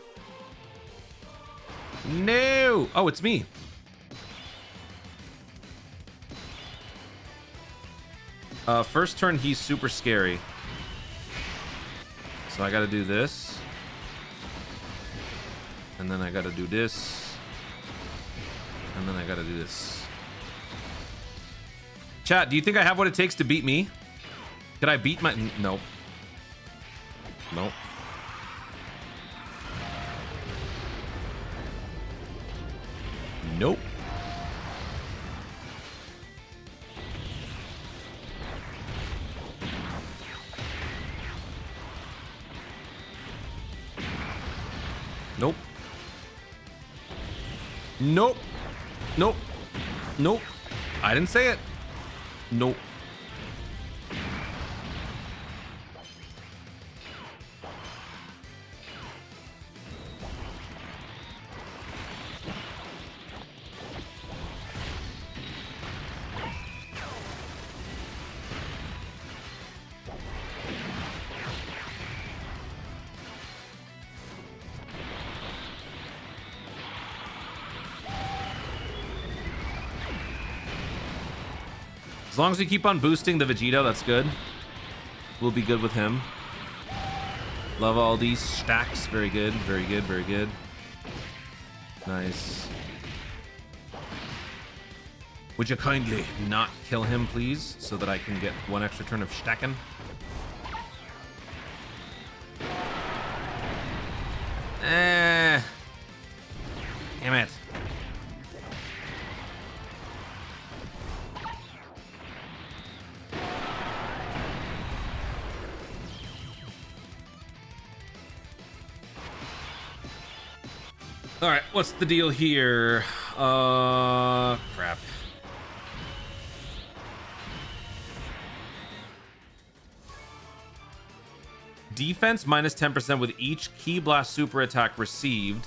A: No! Oh, it's me. First turn, he's super scary. So I gotta do this. And then I gotta do this. And then I gotta do this. Chat, do you think I have what it takes to beat me? Could I beat my... Nope. Nope. Nope. Nope. Nope. Nope. Nope. I didn't say it. Nope. As long as we keep on boosting the Vegeta, that's good. We'll be good with him. Love all these stacks. Very good, very good, very good. Nice. Would you kindly not kill him, please, so that I can get one extra turn of stacking? Damn it. All right, what's the deal here? Crap. Defense minus 10% with each Ki Blast super attack received.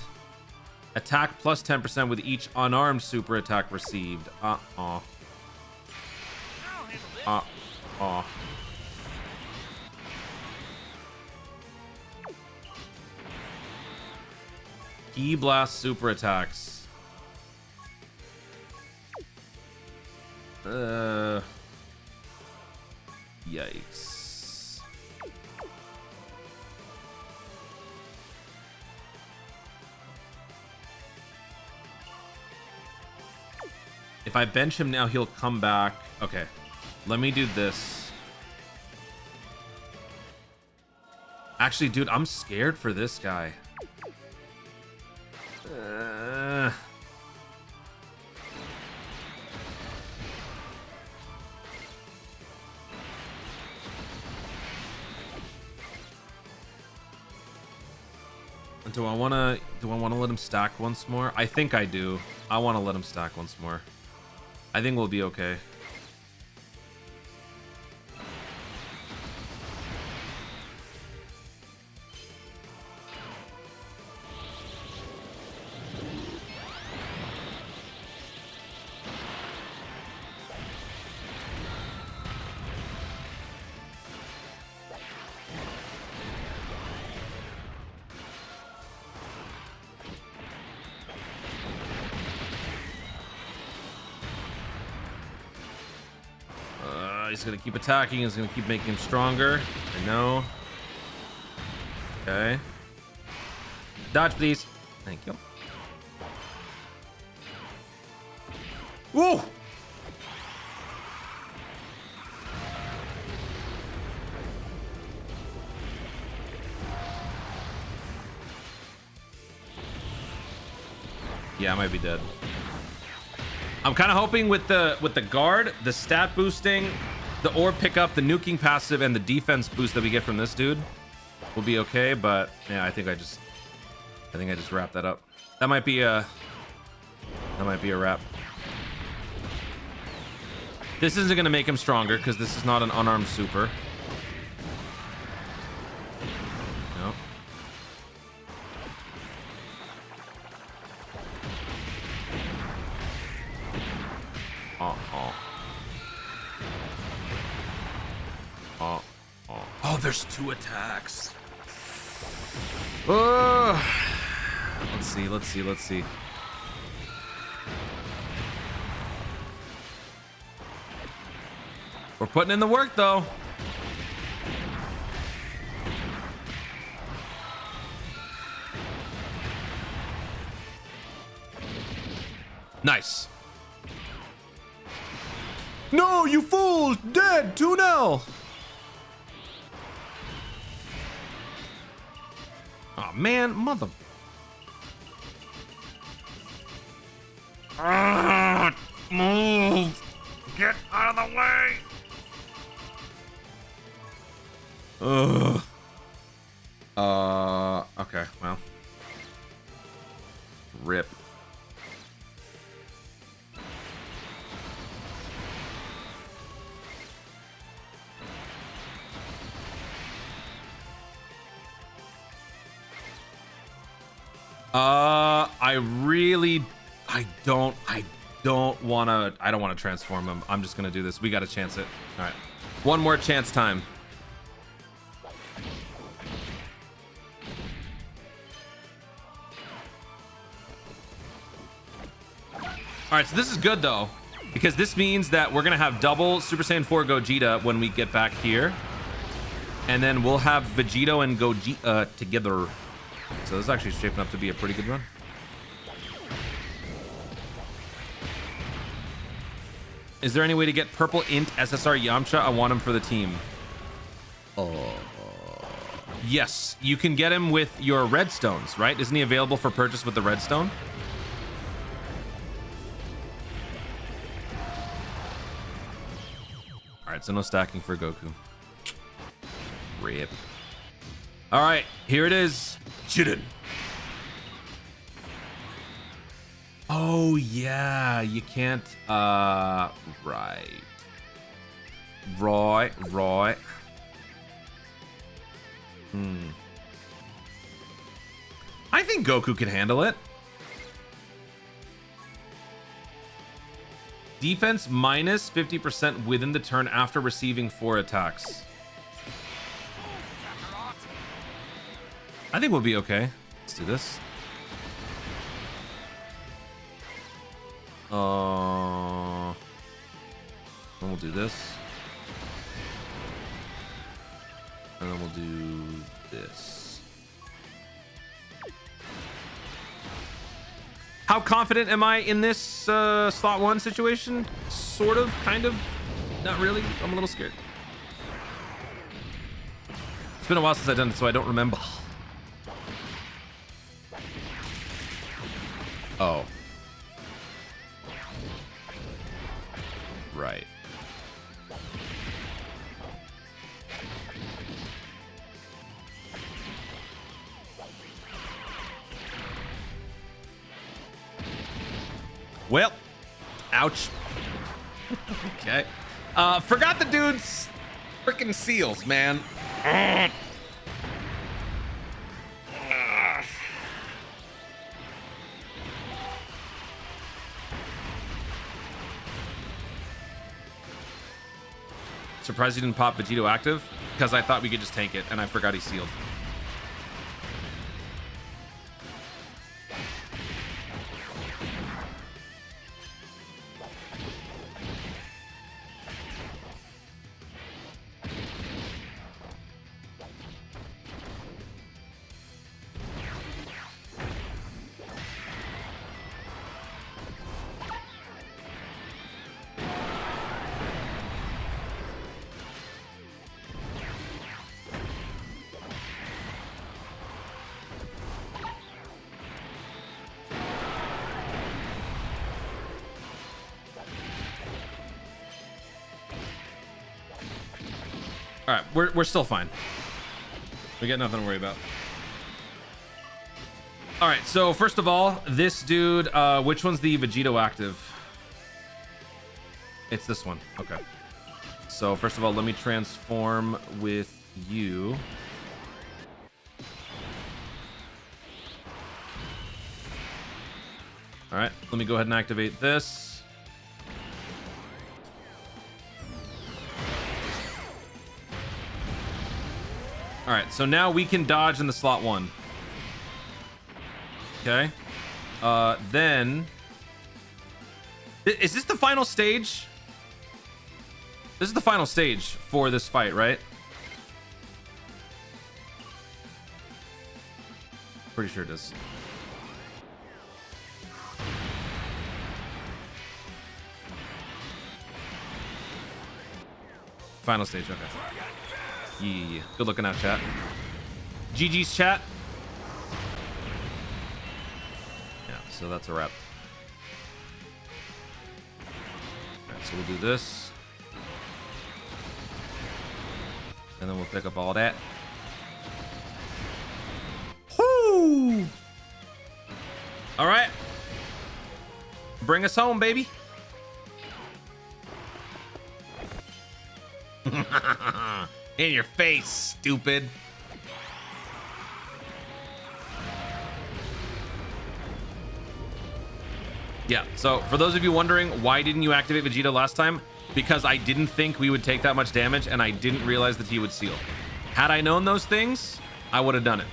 A: Attack plus 10% with each unarmed super attack received. Ki Blast super attacks. Yikes. If I bench him now, he'll come back. Okay, let me do this. Actually, dude, I'm scared for this guy. Do I want to let him stack once more? I think I do. I want to let him stack once more. I think we'll be okay. He's gonna keep attacking. He's gonna keep making him stronger. I know. Okay. Dodge, please. Thank you. Whoa! Yeah, I might be dead. I'm kind of hoping with the guard, the stat boosting, the orb pickup, the nuking passive, and the defense boost that we get from this dude will be okay. But yeah, I think I just wrapped that up. That might be a wrap. This isn't gonna make him stronger because this is not an unarmed super. No.
B: Oh, there's 2 attacks.
A: Let's see. We're putting in the work though. Nice. No, you fool! Dead! 2-0! Oh man, mother. Move! Get out of the way! Ugh. Okay, well. Rip. I don't want to transform him. I'm just gonna do this. We gotta chance it. All right, one more chance time. All right, so this is good though, because this means that we're gonna have double Super Saiyan 4 Gogeta when we get back here, and then we'll have Vegeta and Gogeta together. So this is actually shaping up to be a pretty good run. Is there any way to get purple int SSR Yamcha? I want him for the team. Yes, you can get him with your redstones, right? Isn't he available for purchase with the redstone? All right, so no stacking for Goku. Rip. All right, here it is. Jiren. Oh yeah, you can't. Right. I think Goku can handle it. Defense minus 50% within the turn after receiving 4 attacks. I think we'll be okay. Let's do this. Then we'll do this. And then we'll do this. How confident am I in this slot 1 situation? Sort of, kind of, not really. I'm a little scared. It's been a while since I've done it, so I don't remember. Oh. Right. Well, ouch. Okay. Forgot the dude's freaking seals, man. Surprised he didn't pop Vegeta active, because I thought we could just tank it, and I forgot he sealed. All right, we're still fine. We got nothing to worry about. All right, so first of all, this dude, which one's the Vegeta active? It's this one. Okay. So first of all, let me transform with you. All right, let me go ahead and activate this. All right, so now we can dodge in the slot 1. Okay. Then is this the final stage? This is the final stage for this fight, right? Pretty sure it is. Final stage, okay. Yeah, good looking out, chat. GG's, chat. Yeah, so that's a wrap. Alright, so we'll do this. And then we'll pick up all that. Whoo! Alright. Bring us home, baby. In your face, stupid. Yeah, so for those of you wondering, why didn't you activate Vegeta last time? Because I didn't think we would take that much damage, and I didn't realize that he would seal. Had I known those things, I would have done it.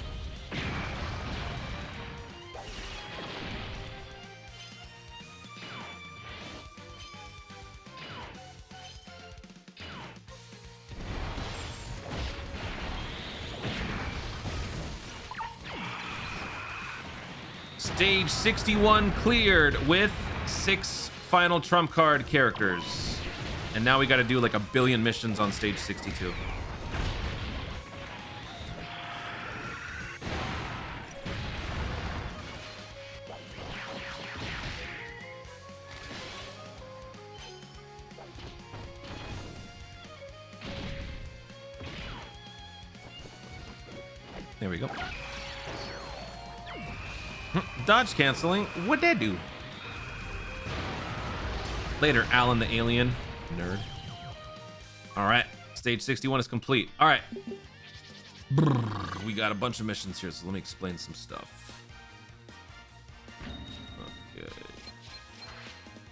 A: Stage 61 cleared with 6 final trump card characters. And now we got to do like 1 billion missions on stage 62. There we go. Dodge canceling. What'd that do? Later, Alan the alien. Nerd. All right. Stage 61 is complete. All right. We got a bunch of missions here, so let me explain some stuff. Okay.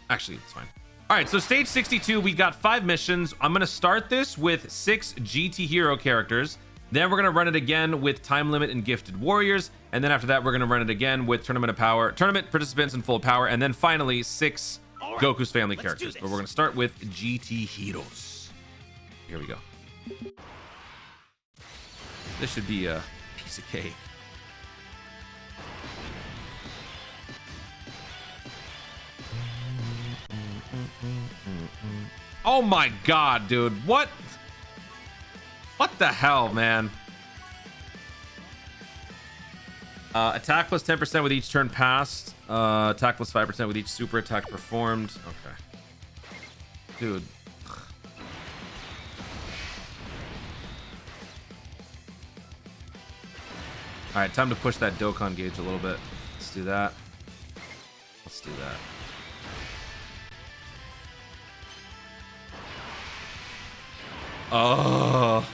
A: Actually, it's fine. All right, so stage 62, we got 5 missions. I'm going to start this with 6 GT hero characters. Then we're going to run it again with time limit and gifted warriors. And then after that, we're going to run it again with tournament of power, tournament participants in full power. And then finally, 6 Goku's family characters. But we're going to start with GT heroes. Here we go. This should be a piece of cake. Oh my God, dude. What? What the hell, man? Attack plus 10% with each turn passed. Attack plus 5% with each super attack performed. Okay. Dude. All right, time to push that Dokkan gauge a little bit. Let's do that. Let's do that. Oh.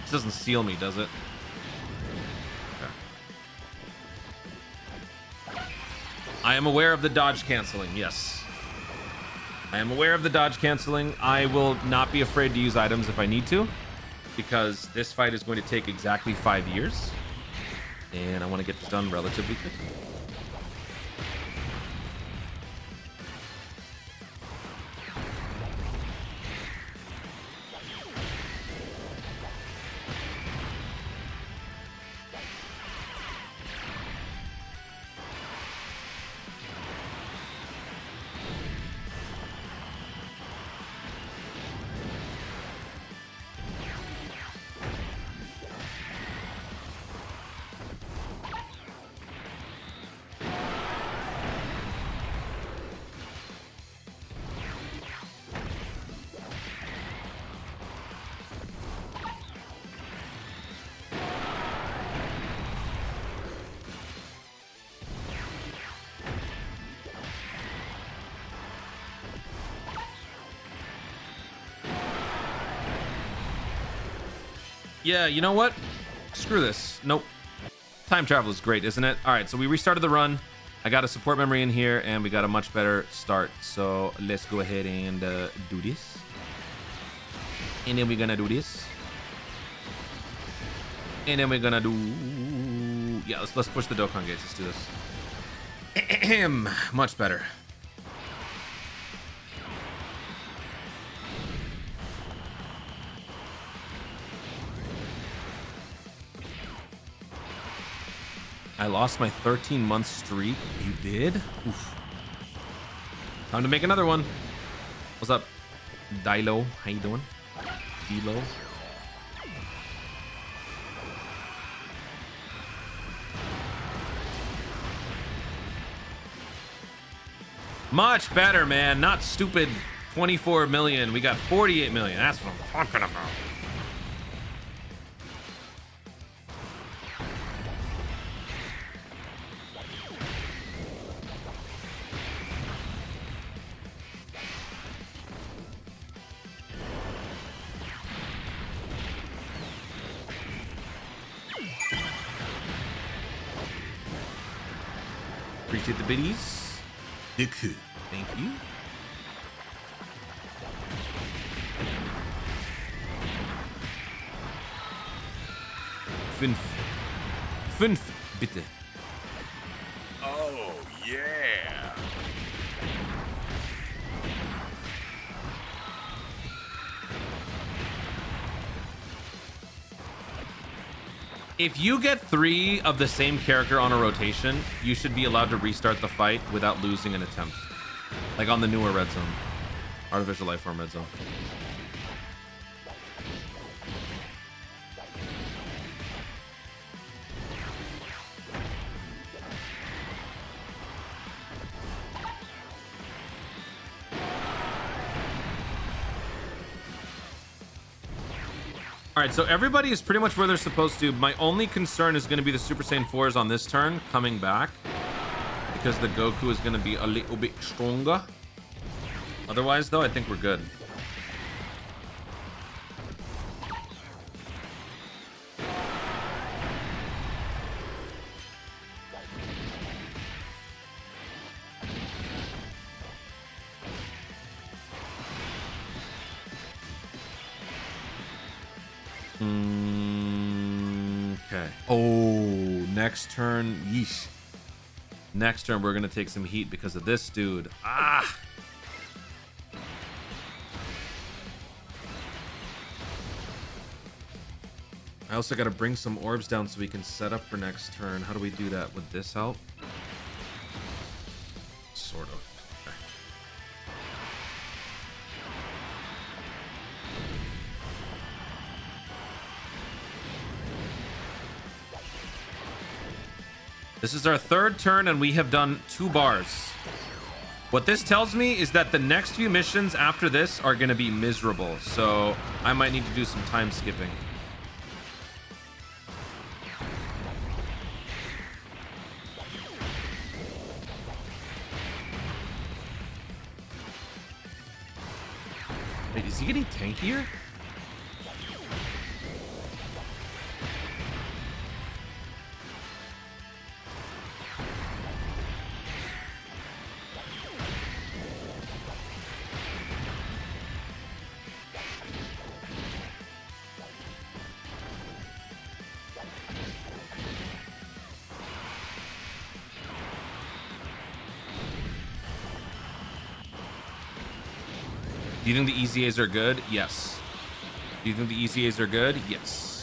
A: This doesn't seal me, does it? Okay. I am aware of the dodge canceling, yes. I am aware of the dodge canceling. I will not be afraid to use items if I need to, because this fight is going to take exactly 5 years, and I want to get this done relatively quickly. Yeah, you know what? Screw this. Nope. Time travel is great, isn't it? All right, so we restarted the run. I got a support memory in here, and we got a much better start. So let's go ahead and do this. And then we're gonna do this. And then we're gonna do... Yeah, let's push the Dokkan gates. Let's do this. Much better. I lost my 13-month streak. You did? Oof. Time to make another one. What's up, Dilo? How you doing? Dilo. Much better, man. Not stupid 24 million. We got 48 million. That's what I'm talking about. Appreciate the biddies.
B: Goku.
A: Thank you. Fünf, bitte.
B: Oh, yeah.
A: If you get 3 of the same character on a rotation, you should be allowed to restart the fight without losing an attempt. Like on the newer Red Zone. Artificial Life Form Red Zone. All right, so everybody is pretty much where they're supposed to. My only concern is going to be the Super Saiyan 4s on this turn coming back, because the Goku is going to be a little bit stronger. Otherwise, though, I think we're good. Okay. Oh, next turn. Yeesh. Next turn, we're going to take some heat because of this dude. Ah! I also got to bring some orbs down so we can set up for next turn. How do we do that? Would this help? Sort of. Okay. This is our 3rd turn, and we have done 2 bars. What this tells me is that the next few missions after this are going to be miserable, so I might need to do some time skipping. Wait, is he getting tankier? Do you think the EZAs are good? Yes. Do you think the EZAs are good? Yes.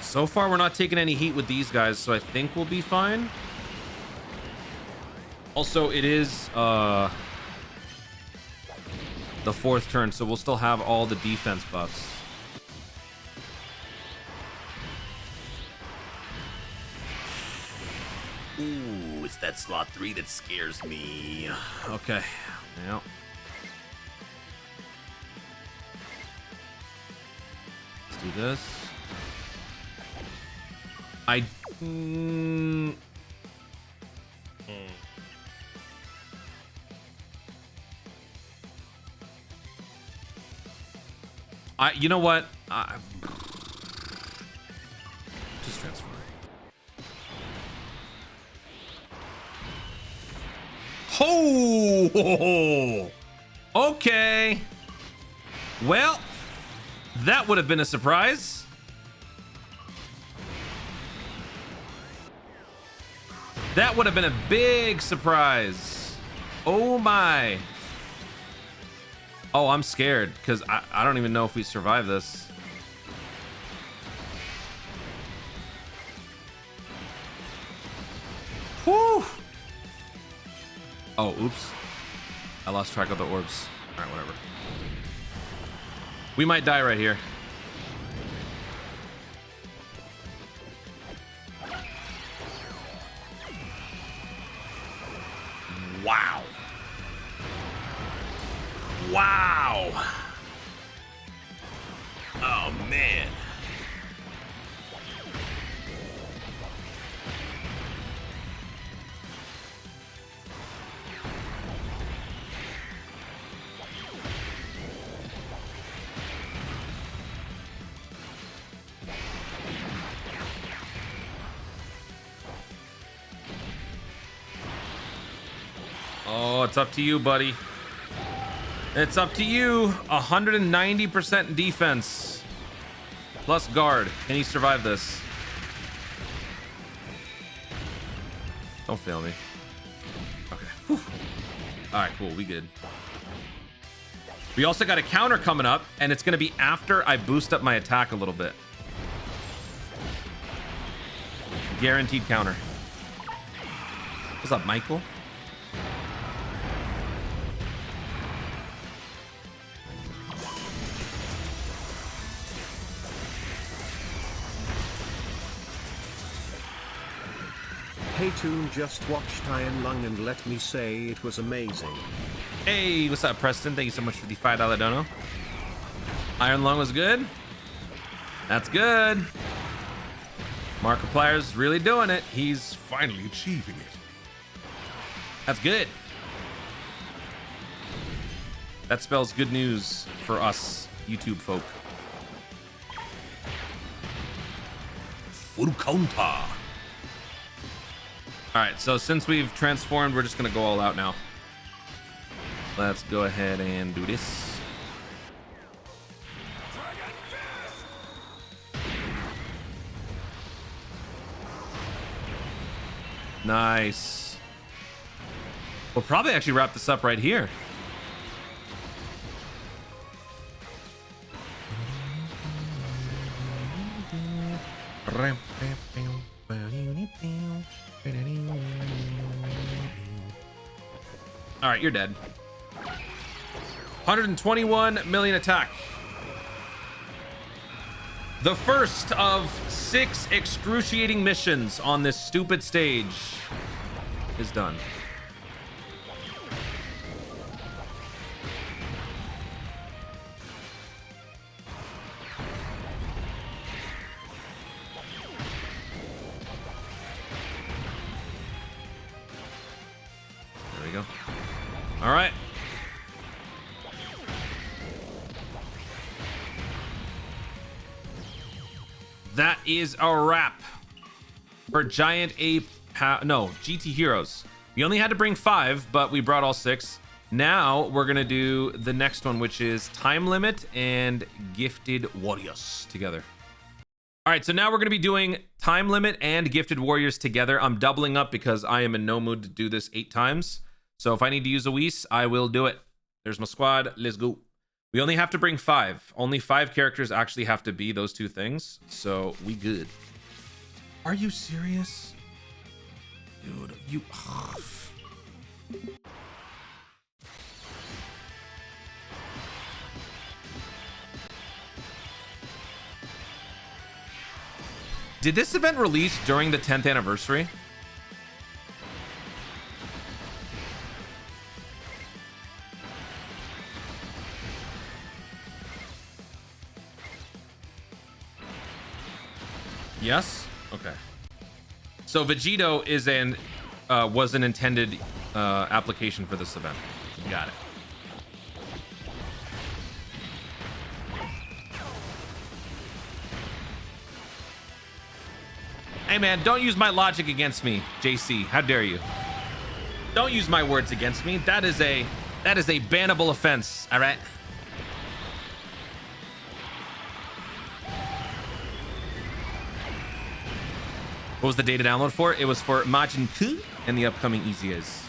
A: So far, we're not taking any heat with these guys, so I think we'll be fine. Also, it is the 4th turn, so we'll still have all the defense buffs.
B: Ooh, it's that slot 3 that scares me.
A: Okay. Yeah. Let's do this. You know what? Just transfer. Oh! Okay. Well, that would have been a surprise. That would have been a big surprise. Oh my. Oh, I'm scared because I don't even know if we survive this. Whew. Oh, oops. I lost track of the orbs. All right, whatever. We might die right here.
B: Wow. Wow. Oh, man.
A: Oh, it's up to you, buddy. It's up to you. 190% defense. Plus guard. Can he survive this? Don't fail me. Okay. Whew. All right, cool. We good. We also got a counter coming up, and it's going to be after I boost up my attack a little bit. Guaranteed counter. What's up, Michael?
C: Hey Toon just watched Iron Lung and let me say it was amazing.
A: Hey, what's up, Preston? Thank you so much for the $5 dono. Iron Lung was good. That's good. Markiplier's really doing it. He's finally achieving it. That's good. That spells good news for us YouTube folk.
B: Full counter.
A: All right, so since we've transformed, we're just gonna go all out now. Let's go ahead and do this. Nice. We'll probably actually wrap this up right here. All right, you're dead. 121 million attack. The first of 6 excruciating missions on this stupid stage is done. There we go. All right. That is a wrap for Giant Ape. No, GT Heroes. We only had to bring 5, but we brought all 6. Now we're gonna do the next one, which is Time Limit and Gifted Warriors together. All right, so now we're gonna be doing Time Limit and Gifted Warriors together. I'm doubling up because I am in no mood to do this 8 times. So if I need to use a Whis, I will do it. There's my squad. Let's go. We only have to bring 5. Only 5 characters actually have to be those 2 things. So we good. Are you serious? Dude, you... Did this event release during the 10th anniversary? Yes. Okay. So Vegito is was an intended application for this event. Got it. Hey man, don't use my logic against me, JC. How dare you? Don't use my words against me. That is a bannable offense. All right. What was the data download for? It was for Majin and the upcoming Easias.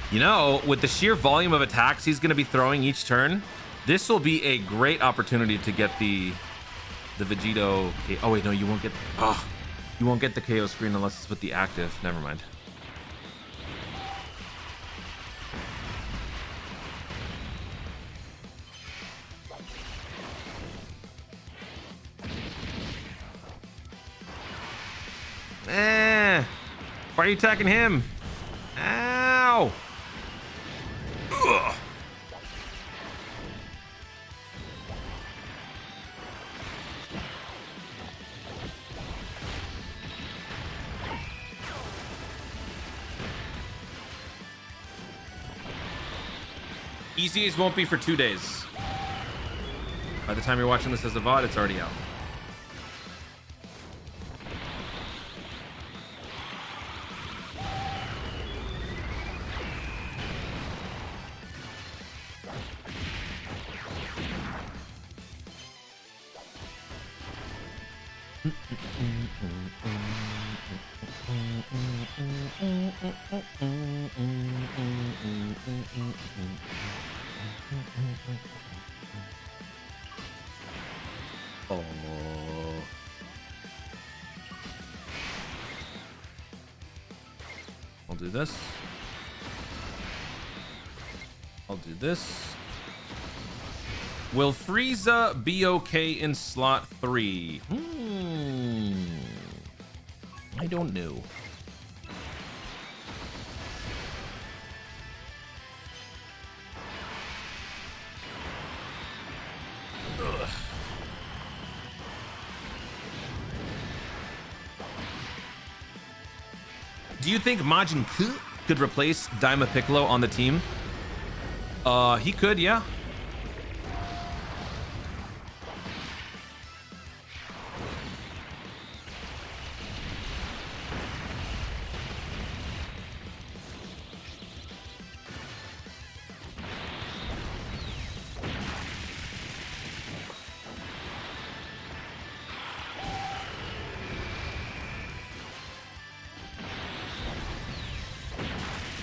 A: You know, with the sheer volume of attacks he's going to be throwing each turn, this will be a great opportunity to get the Vegito. Oh wait, no, you won't get. Oh, you won't get the KO screen unless it's with the active. Never mind. Why are you attacking him? Ow! Ugh. Easiest won't be for 2 days. By the time you're watching this as a VOD, it's already out. Oh. I'll do this. I'll do this. Will Frieza be okay in slot 3? I don't know. Ugh. Do you think Majin could replace Daima Piccolo on the team? He could, yeah.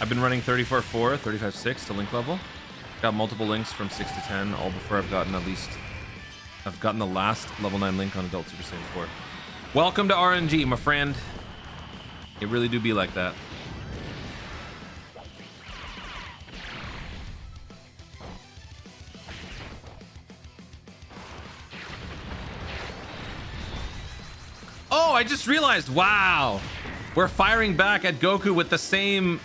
A: I've been running 34.4, 35.6 to link level. Got multiple links from 6 to 10, all before I've gotten the last level 9 link on Adult Super Saiyan 4. Welcome to RNG, my friend. It really do be like that. Oh, I just realized, wow. We're firing back at Goku with the same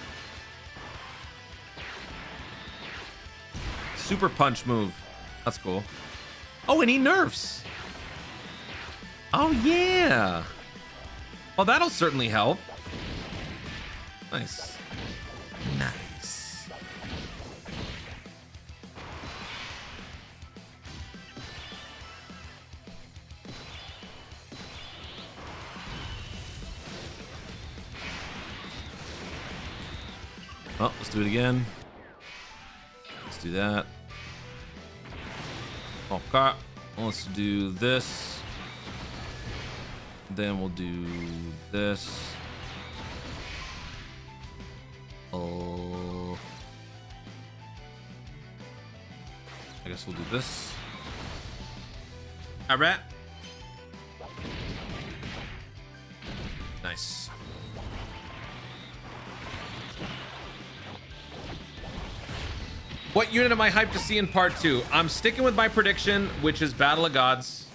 A: super punch move. That's cool. Oh, and he nerfs. Oh, yeah. Well, that'll certainly help. Nice. Nice. Oh, let's do it again. Let's do that. Okay, let's do this. Then we'll do this. Oh, I guess we'll do this. All right. Nice. What unit am I hyped to see in part 2? I'm sticking with my prediction, which is Battle of Gods.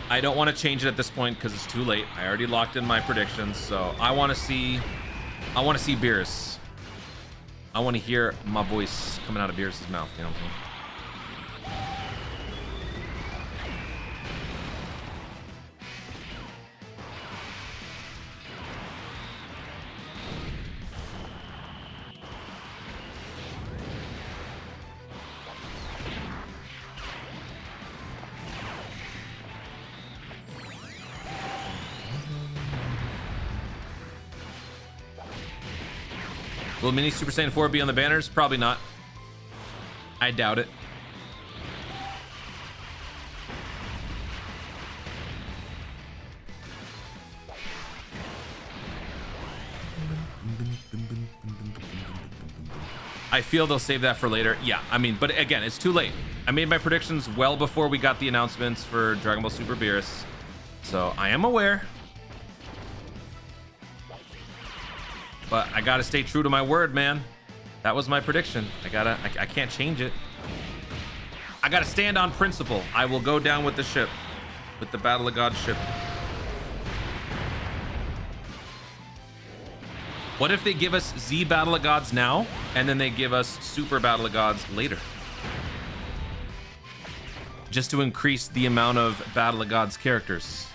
A: I don't want to change it at this point because it's too late. I already locked in my predictions, so I want to see Beerus. I want to hear my voice coming out of Beerus's mouth. You know what I'm saying? Will Mini Super Saiyan 4 be on the banners? Probably not. I doubt it. I feel they'll save that for later. Yeah, I mean, but again, it's too late. I made my predictions well before we got the announcements for Dragon Ball Super Beerus. So I am aware. But I gotta stay true to my word, man. That was my prediction. I can't change it. I gotta stand on principle. I will go down with the ship, with the Battle of Gods ship. What if they give us Z Battle of Gods now, and then they give us Super Battle of Gods later? Just to increase the amount of Battle of Gods characters.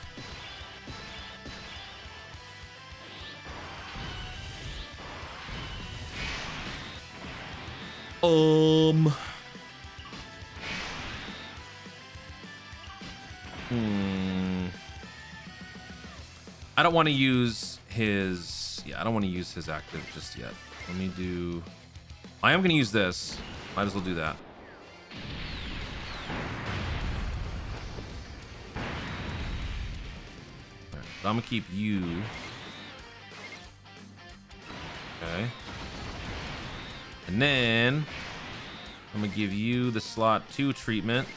A: I don't want to use his... Yeah, I don't want to use his active just yet. Let me do... I am going to use this. Might as well do that. Right, so I'm going to keep you. Okay. And then I'm gonna give you the slot 2 treatment.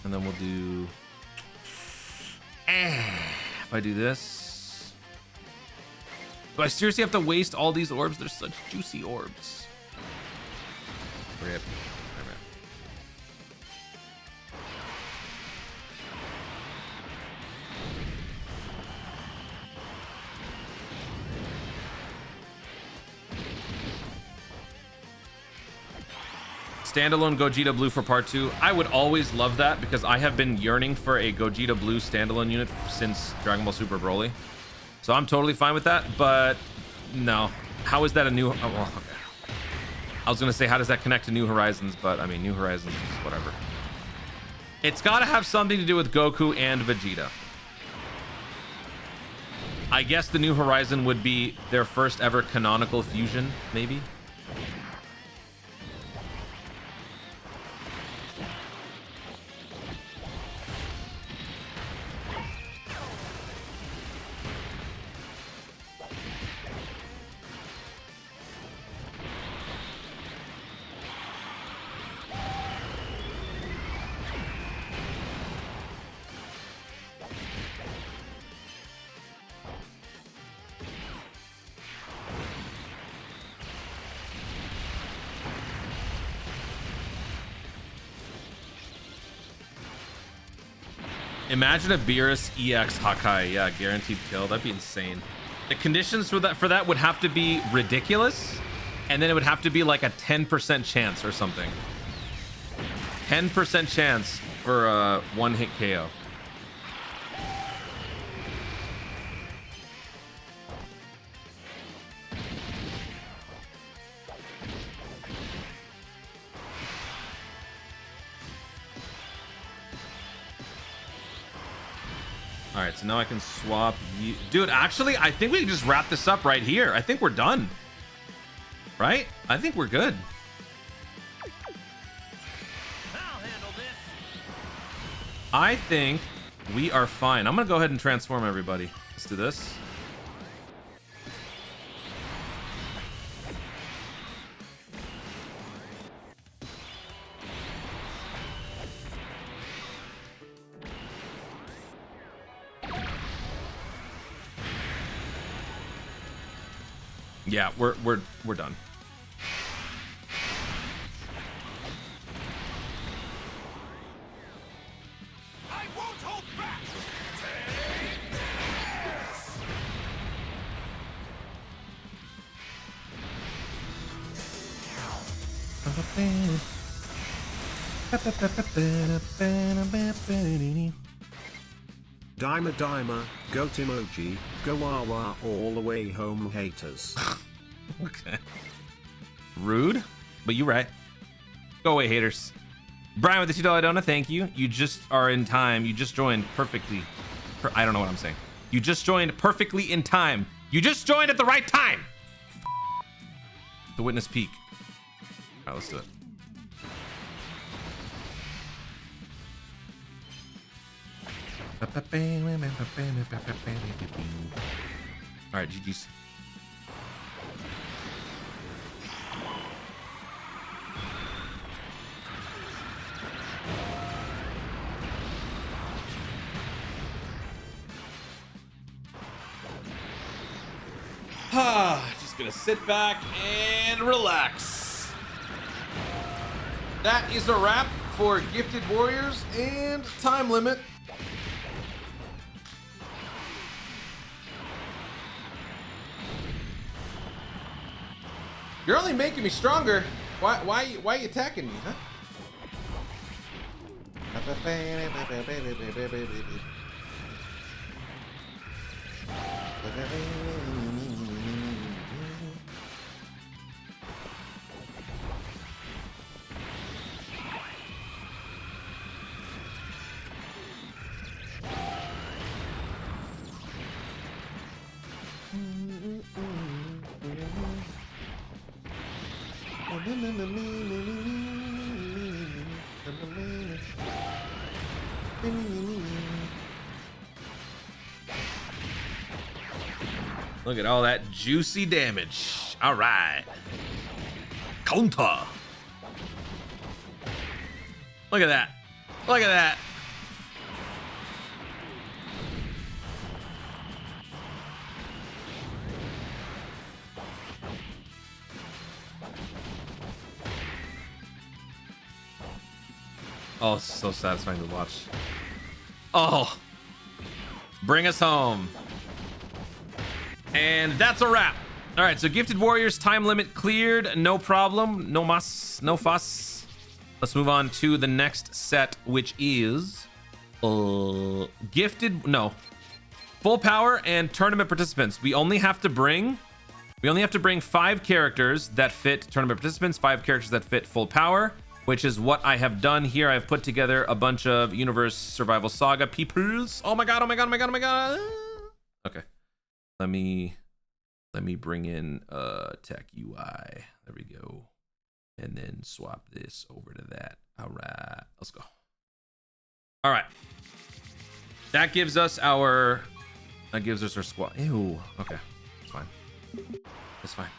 A: And then we'll do if I do this. Do I seriously have to waste all these orbs? They're such juicy orbs. Rip. Standalone Gogeta Blue for part 2. I would always love that because I have been yearning for a Gogeta Blue standalone unit since Dragon Ball Super Broly. So I'm totally fine with that, but no. How is that a new... Oh, well, okay. I was going to say, how does that connect to New Horizons? But I mean, New Horizons is whatever. It's got to have something to do with Goku and Vegeta. I guess the New Horizon would be their first ever canonical fusion, maybe? Imagine a Beerus EX Hakai. Yeah, guaranteed kill. That'd be insane. The conditions for that would have to be ridiculous, and then it would have to be like a 10% chance or something. 10% chance for a one-hit KO. All right, so now I can swap you. Dude, actually, I think we can just wrap this up right here. I think we're done. Right? I think we're good.
B: I'll handle this.
A: I think we are fine. I'm going to go ahead and transform everybody. Let's do this. Yeah, we're done.
B: I won't hold back.
C: Dima Dima, goat emoji, go wawa all the way home haters.
A: Okay. Rude, but you right. Go away, haters. Brian with the $2 donut, thank you. You just are in time. You just joined perfectly. I don't know what I'm saying. You just joined perfectly in time. You just joined at the right time. The witness peak. All right, let's do it. All right, GG's. Just gonna sit back and relax. That is a wrap for Gifted Warriors and Time Limit. You're only making me stronger. Why are you attacking me, huh? Look at all that juicy damage. All right. Counter. Look at that. Look at that. Oh, it's so satisfying to watch. Oh, bring us home. And that's a wrap. All right, so Gifted Warriors time limit cleared. No problem. No muss. No fuss. Let's move on to the next set, which is Gifted. No, full power and tournament participants. We only have to bring 5 characters that fit tournament participants, 5 characters that fit full power, which is what I have done here. I've put together a bunch of Universe Survival Saga peoples. Oh my god, oh my god, oh my god, oh my god. Okay. Let me bring in tech UI. There we go. And then swap this over to that. All right, let's go. All right. That gives us our squad. Ew. Okay. It's fine. It's fine.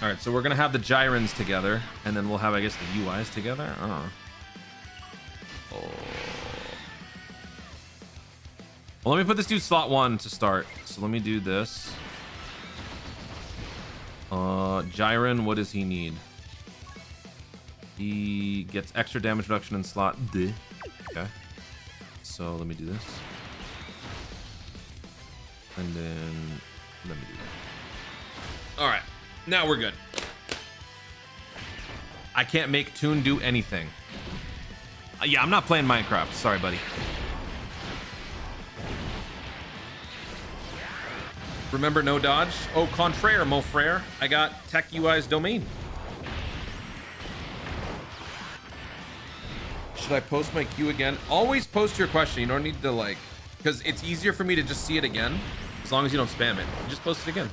A: All right, so we're gonna have the gyrons together, and then we'll have, I guess, the UIs together. I don't know. Oh. Well, let me put this dude slot 1 to start. So let me do this. Gyron, what does he need? He gets extra damage reduction in slot D. Okay. So let me do this. And then let me do that. All right. Now we're good. I can't make Toon do anything. Yeah, I'm not playing Minecraft. Sorry, buddy. Remember, no dodge? Oh, contraire, mon frere. I got Tech UI's domain. Should I post my queue again? Always post your question. You don't need to, like... Because it's easier for me to just see it again. As long as you don't spam it. You just post it again.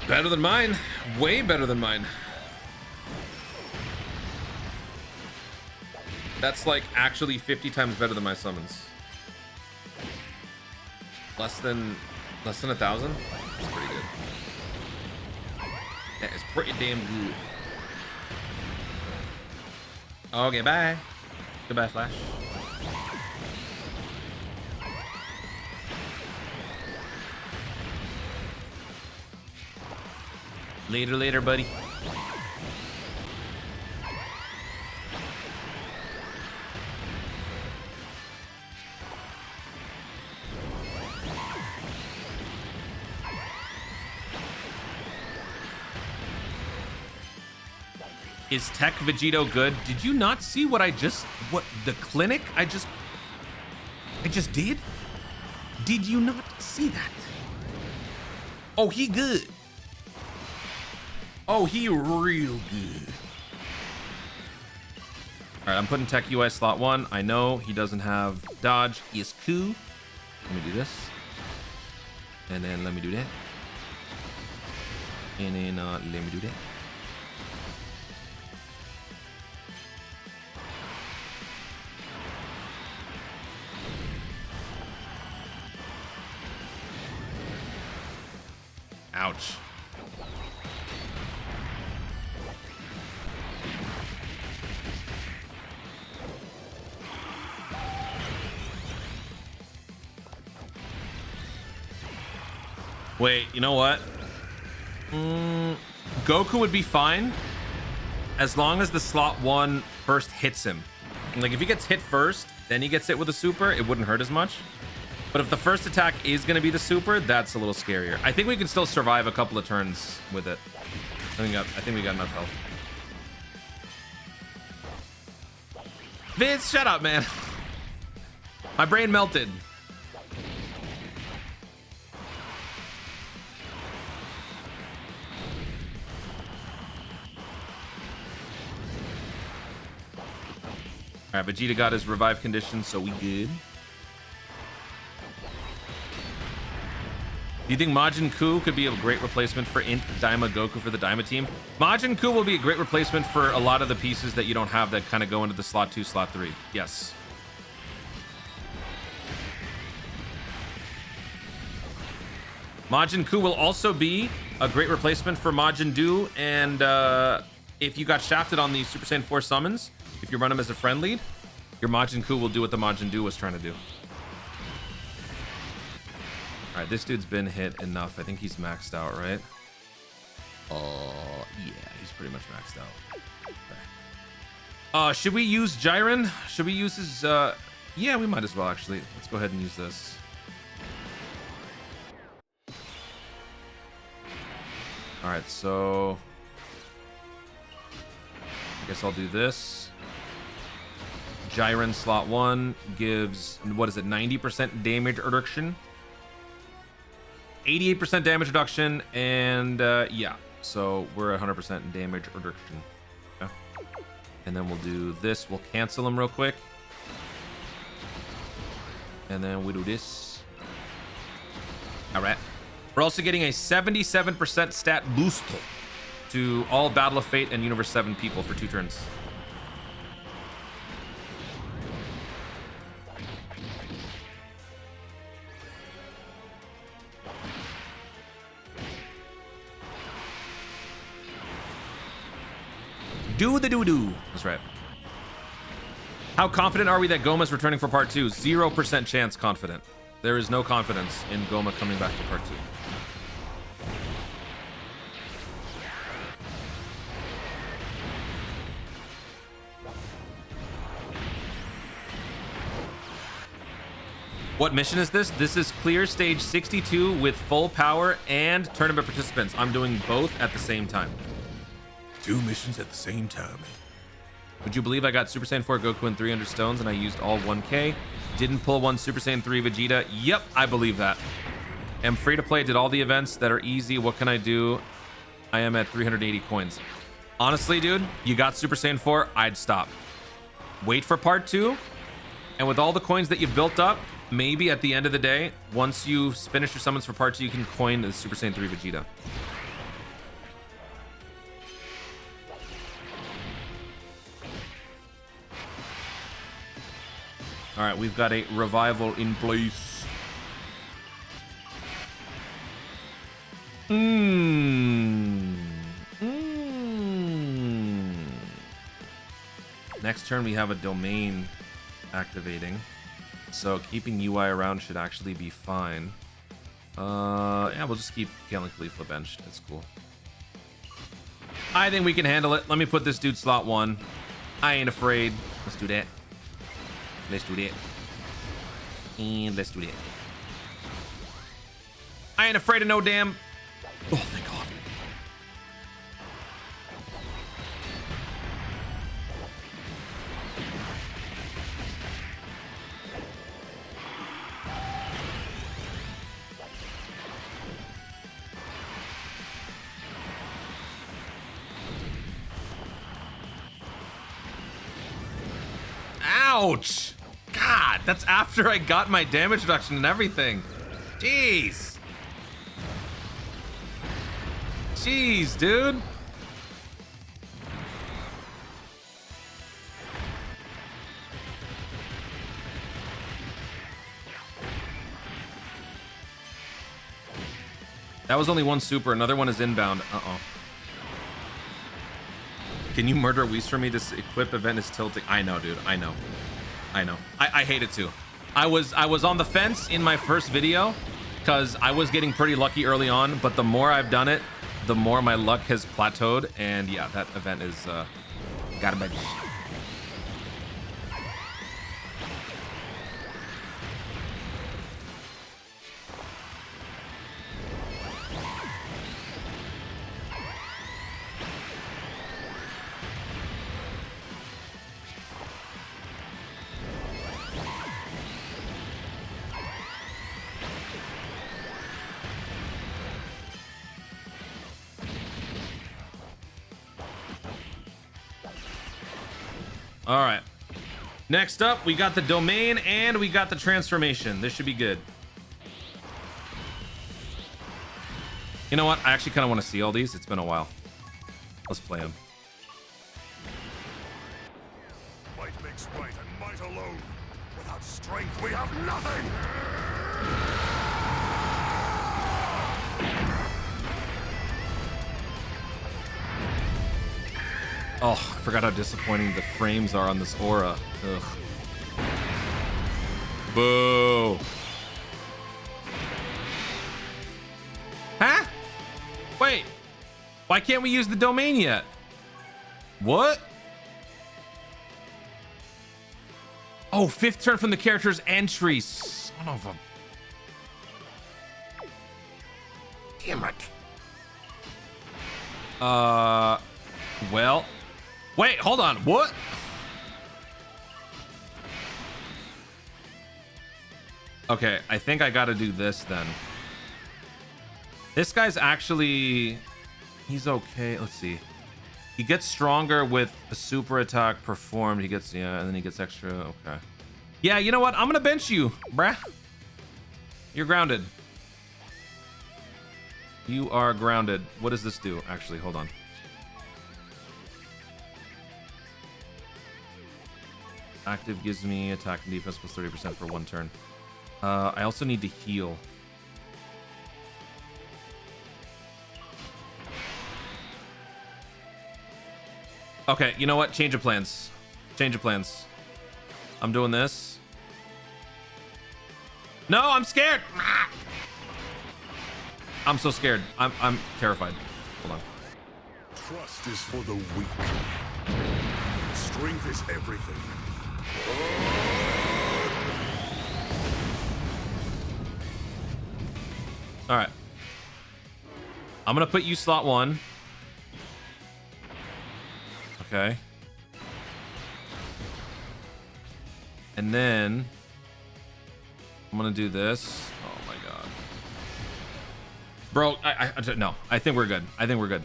A: Better than mine. Way better than mine. That's like actually 50 times better than my summons. Less than 1,000. That's pretty good. That is pretty damn good. Okay, bye. Goodbye, Flash. Later, buddy. Is Tech Vegito good? Did you not see what the clinic I just did? Did you not see that? Oh, he good. Oh, he real good. All right, I'm putting Tech UI slot 1. I know he doesn't have dodge. He is cool. Let me do this. And then let me do that. And then let me do that. Ouch. Wait, you know what? Goku would be fine as long as the slot 1 first hits him. Like if he gets hit first, then he gets hit with a super, it wouldn't hurt as much. But if the first attack is going to be the super, that's a little scarier. I think we can still survive a couple of turns with it. I think we got enough health. Vince, shut up, man. My brain melted. All right, Vegeta got his revive condition, so we good. Do you think Majin Ku could be a great replacement for Int Daima Goku for the Daima team? Majin Ku will be a great replacement for a lot of the pieces that you don't have that kind of go into the slot 2, slot 3. Yes. Majin Ku will also be a great replacement for Majin Du, and if you got shafted on the Super Saiyan 4 summons, if you run him as a friend lead, your Majin Ku will do what the Majin Du was trying to do. All right, this dude's been hit enough. I think he's maxed out, right? Oh, yeah, he's pretty much maxed out. Okay. Should we use Jiren? Should we use his... Yeah, we might as well, actually. Let's go ahead and use this. All right, so... I guess I'll do this. Jiren slot 1 gives, what is it, 90% damage reduction? 88% damage reduction, and yeah, so we're 100% damage reduction. Okay. And then we'll do this. We'll cancel them real quick. And then we do this. All right. We're also getting a 77% stat boost to all Battle of Fate and Universe 7 people for 2 turns. Do the doo-doo. That's right. How confident are we that Goma's returning for part 2? 0% chance confident. There is no confidence in Goma coming back for part 2. What mission is this? This is clear stage 62 with full power and tournament participants. I'm doing both at the same time.
B: 2 missions at the same time.
A: Would you believe I got Super Saiyan 4 Goku and 300 stones and I used all 1K? Didn't pull one Super Saiyan 3 Vegeta? Yep, I believe that. Am free to play, did all the events that are easy. What can I do? I am at 380 coins. Honestly, dude, you got Super Saiyan 4, I'd stop. Wait for part 2. And with all the coins that you've built up, maybe at the end of the day, once you finish your summons for part 2, you can coin the Super Saiyan 3 Vegeta. All right, we've got a revival in place. Next turn we have a domain activating, so keeping UI around should actually be fine. Yeah, we'll just keep Kalen Khalifa benched. That's cool. I think we can handle it. Let me put this dude slot 1. I ain't afraid. Let's do that. Let's do that. And let's do that. I ain't afraid of no damn. Oh, thank God. Ouch! God, that's after I got my damage reduction and everything. Jeez. Jeez, dude. That was only one super. Another one is inbound. Uh-oh. Can you murder Whis for me? This equip event is tilting. I know, dude. I know. I know. I hate it too. I was on the fence in my first video because I was getting pretty lucky early on, but the more I've done it, the more my luck has plateaued. And yeah, that event is gotta be. All right. Next up, we got the domain and we got the transformation. This should be good. You know what? I actually kind of want to see all these. It's been a while. Let's play them.
B: Might makes right and might alone. Without strength, we have nothing.
A: Oh, I forgot how disappointing the frames are on this aura. Ugh. Boo. Huh? Wait. Why can't we use the domain yet? What? Oh, 5th turn from the character's entry. Son of a...
B: Damn it.
A: Well... Wait, hold on. What? Okay, I think I gotta do this then. This guy's actually... He's okay. Let's see. He gets stronger with a super attack performed. He gets... Yeah, and then he gets extra... Okay. Yeah, you know what? I'm gonna bench you, bruh. You're grounded. You are grounded. What does this do? Actually, hold on. Active gives me attack and defense plus 30% for 1 turn. I also need to heal. Okay, you know what? Change of plans. Change of plans. I'm doing this. No, I'm scared. I'm so scared. I'm terrified. Hold on.
B: Trust is for the weak. Strength is everything.
A: All right. I'm gonna put you slot 1. Okay. And then I'm gonna do this. Oh my god, bro! No. I think we're good. I think we're good.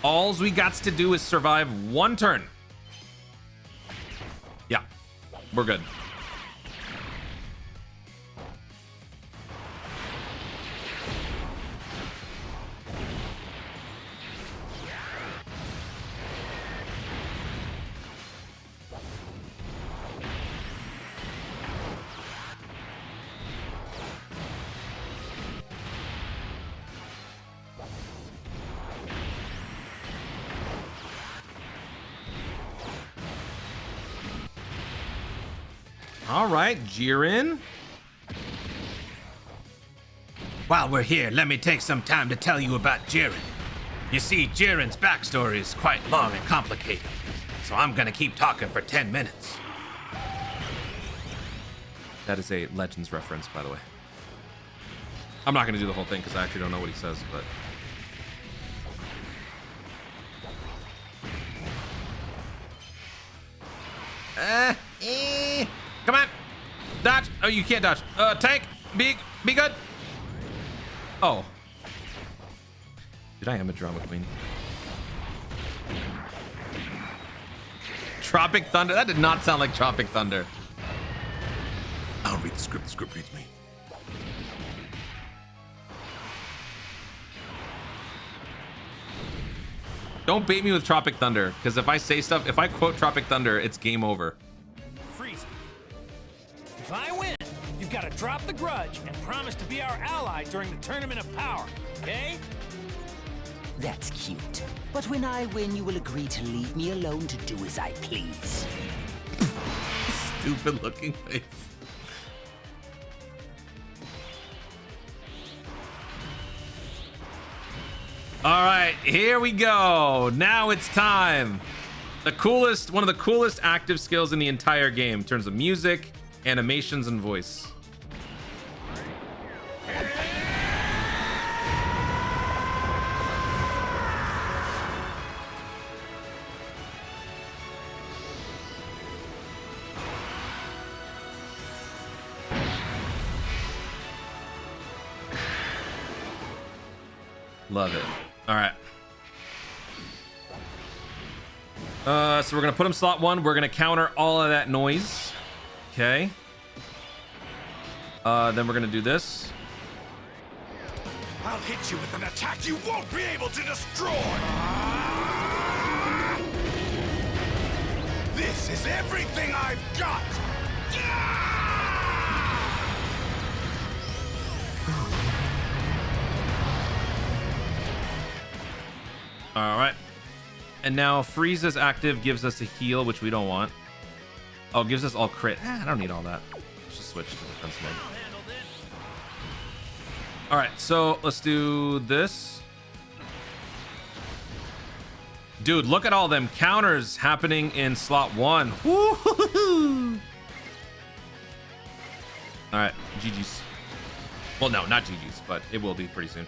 A: Alls we got to do is survive 1 turn. Yeah, we're good. All right, Jiren.
D: While we're here, let me take some time to tell you about Jiren. You see, Jiren's backstory is quite long and complicated, so I'm gonna keep talking for 10 minutes.
A: That is a Legends reference, by the way. I'm not gonna do the whole thing because I actually don't know what he says, but... Come on! Dodge! Oh, you can't dodge. Tank! Be good! Oh. Dude, I am a drama queen. Tropic Thunder? That did not sound like Tropic Thunder.
B: I don't read the script reads me.
A: Don't bait me with Tropic Thunder, because if I say stuff, if I quote Tropic Thunder, it's game over.
E: Freeze. If I win, you've got to drop the grudge and promise to be our ally during the Tournament of Power, okay?
F: That's cute. But when I win, you will agree to leave me alone to do as I please.
A: Stupid looking face. All right, here we go. Now it's time. One of the coolest active skills in the entire game in terms of music, animations, and voice. Love it. All right. So we're gonna put him slot 1. We're gonna counter all of that noise. Okay. Then we're gonna do this.
B: I'll hit you with an attack you won't be able to destroy! This is everything I've got!
A: All right. And now Frieza's active gives us a heal, which we don't want. Oh, gives us all crit. I don't need all that. Let's just switch to defense mode. All right, so let's do this. Dude, look at all them counters happening in slot 1. Woo-hoo-hoo-hoo. All right, GG's. Well, no, not GG's, but it will be pretty soon.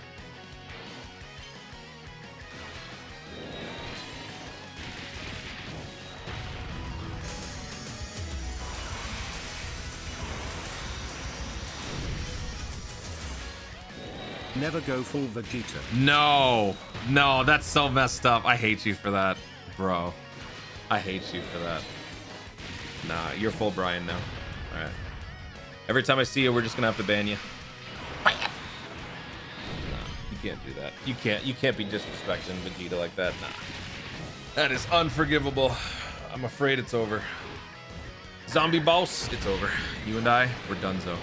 C: Never go full Vegeta.
A: No, that's so messed up. I hate you for that, bro. I hate you for that. Nah, you're full Brian now. All right. Every time I see you, we're just gonna have to ban you. Nah, you can't do that. You can't be disrespecting Vegeta like that. Nah, that is unforgivable. I'm afraid it's over. Zombie boss, it's over. You and I, we're donezo.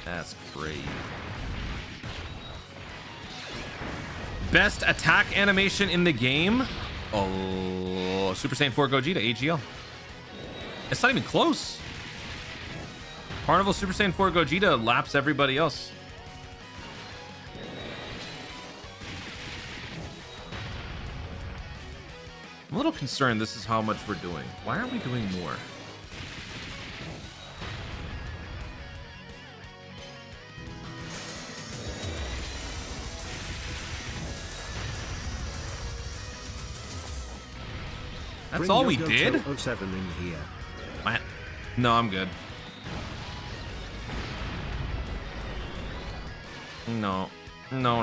A: That's great. Best attack animation in the game? Oh, Super Saiyan 4 Gogeta, AGL. It's not even close. Carnival Super Saiyan 4 Gogeta laps everybody else. I'm a little concerned this is how much we're doing. Why aren't we doing more? That's all we did?
C: 07 in here.
A: What? No, I'm good. No. No.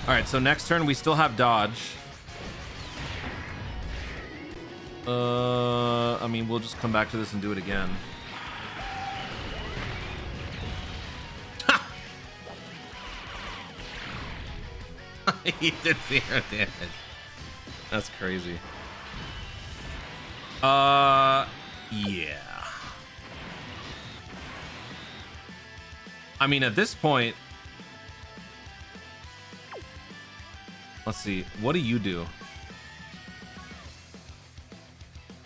A: All right, so next turn we still have dodge. I mean, we'll just come back to this and do it again. Ha! He did 0 damage. That's crazy. Yeah. I mean, at this point, let's see. What do you do?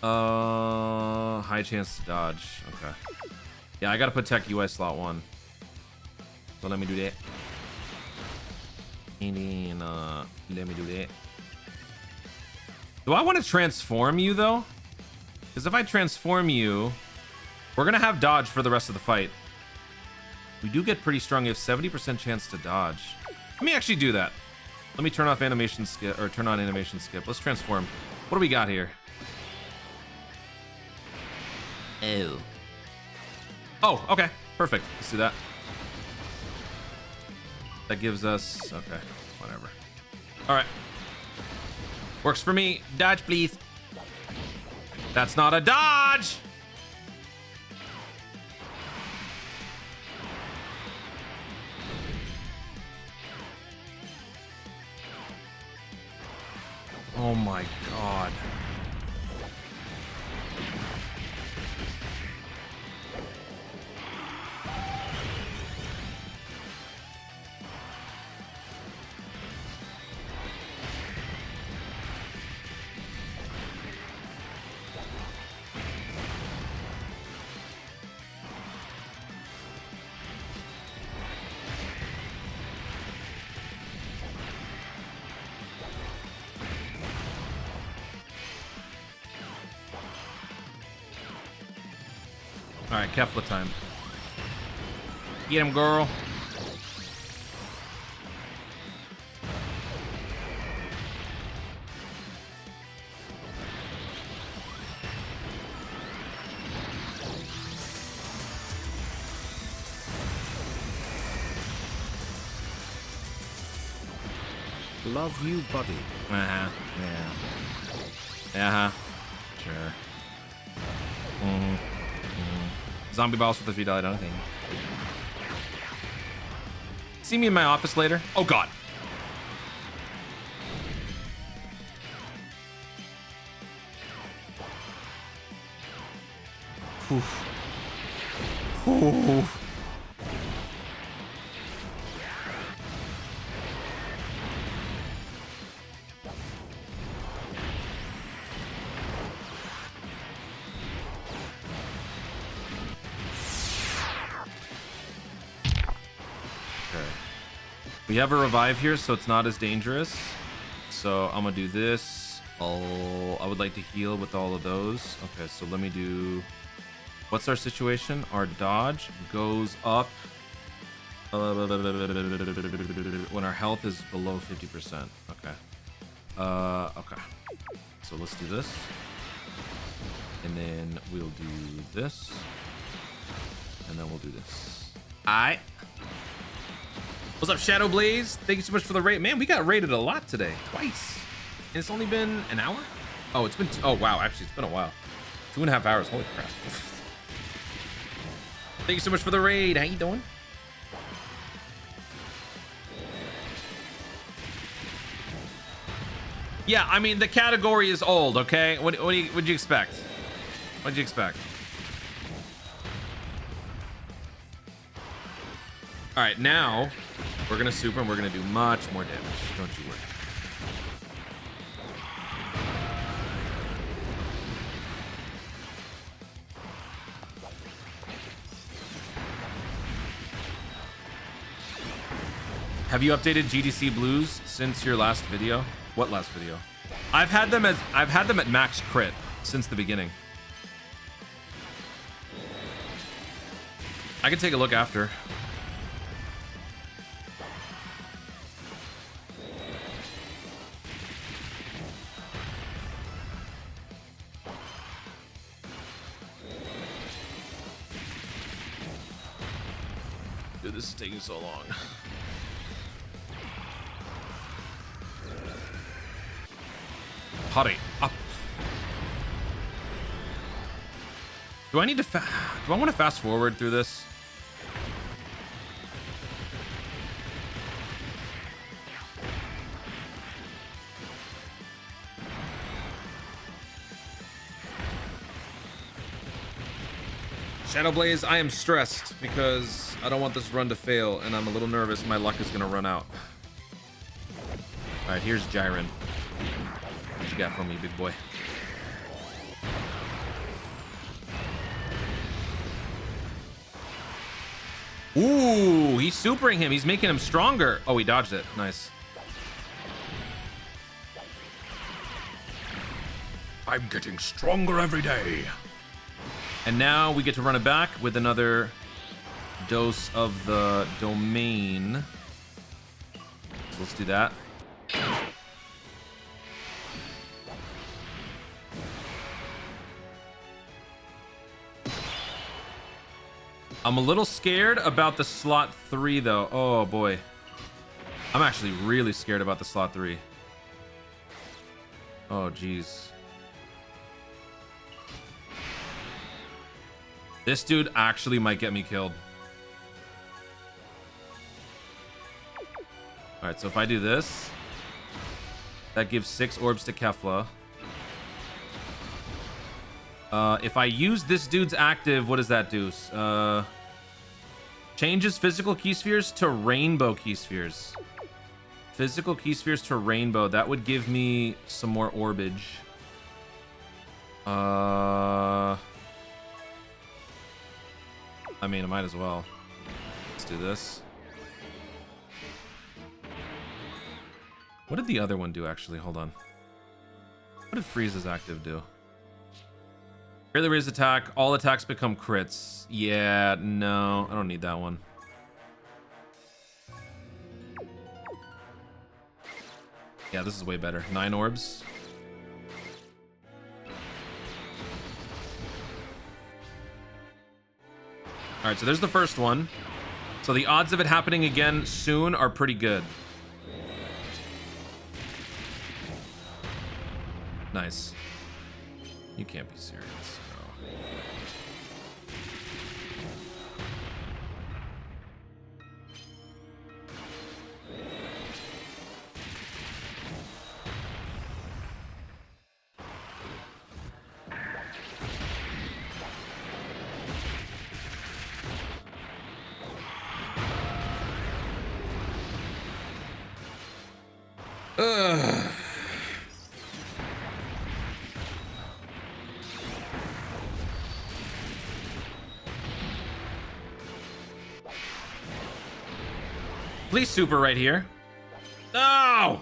A: High chance to dodge. Okay. Yeah, I gotta put tech UI slot 1. So let me do that. And then, let me do that. Do I want to transform you though? Because if I transform you, we're gonna have dodge for the rest of the fight. We do get pretty strong. You have 70% chance to dodge. Let me actually do that. Let me turn off animation skip, or turn on animation skip. Let's transform. What do we got here?
F: Oh.
A: Oh, okay. Perfect. Let's do that. That gives us... Okay, whatever. All right. Works for me. Dodge, please. That's not a dodge! Oh my god. All right, Kefla time. Get him, girl.
C: Love you, buddy.
A: Uh-huh. Yeah. Uh-huh. Sure. Mm-hmm. Zombie boss with a $3 donut thing. See me in my office later? Oh god. Oof. Oof. We have a revive here, so it's not as dangerous. So I'm gonna do this. I would like to heal with all of those. Okay, so let me do... What's our situation? Our dodge goes up when our health is below 50%. Okay. Okay. So let's do this. And then we'll do this. And then we'll do this. Alright. What's up, Shadow Blaze? Thank you so much for the raid. Man, we got raided a lot today. Twice. And it's only been an hour? Oh, it's been... Oh, wow. Actually, it's been a while. 2.5 hours. Holy crap. Thank you so much for the raid. How you doing? Yeah, I mean, the category is old, okay? What'd you expect? What'd you expect? All right, now we're gonna super and we're gonna do much more damage. Don't you worry. Have you updated GDC blues since your last video? What last video? I've had them at max crit since the beginning. I can take a look after. Dude, this is taking so long. Hurry up. Do I need to do I want to fast forward through this? Shadow Blaze, I am stressed because I don't want this run to fail, and I'm a little nervous my luck is gonna run out. All right, here's Jiren. What you got for me, big boy? Ooh, he's supering him. He's making him stronger. Oh, he dodged it. Nice.
B: I'm getting stronger every day.
A: And now we get to run it back with another dose of the domain. So let's do that. I'm a little scared about the slot 3 though. Oh boy. I'm actually really scared about the slot 3. Oh geez. This dude actually might get me killed. All right, so if I do this, that gives 6 orbs to Kefla. If I use this dude's active, what does that do? Changes physical key spheres to rainbow key spheres. Physical key spheres to rainbow. That would give me some more orbage. I mean, I might as well. Let's do this. What did the other one do, actually? Hold on. What did Frieza's active do? Greatly raise attack. All attacks become crits. Yeah, no. I don't need that one. Yeah, this is way better. 9 orbs. All right, so there's the first one. So the odds of it happening again soon are pretty good. Nice. You can't be serious, bro. Ugh. Please super right here. No!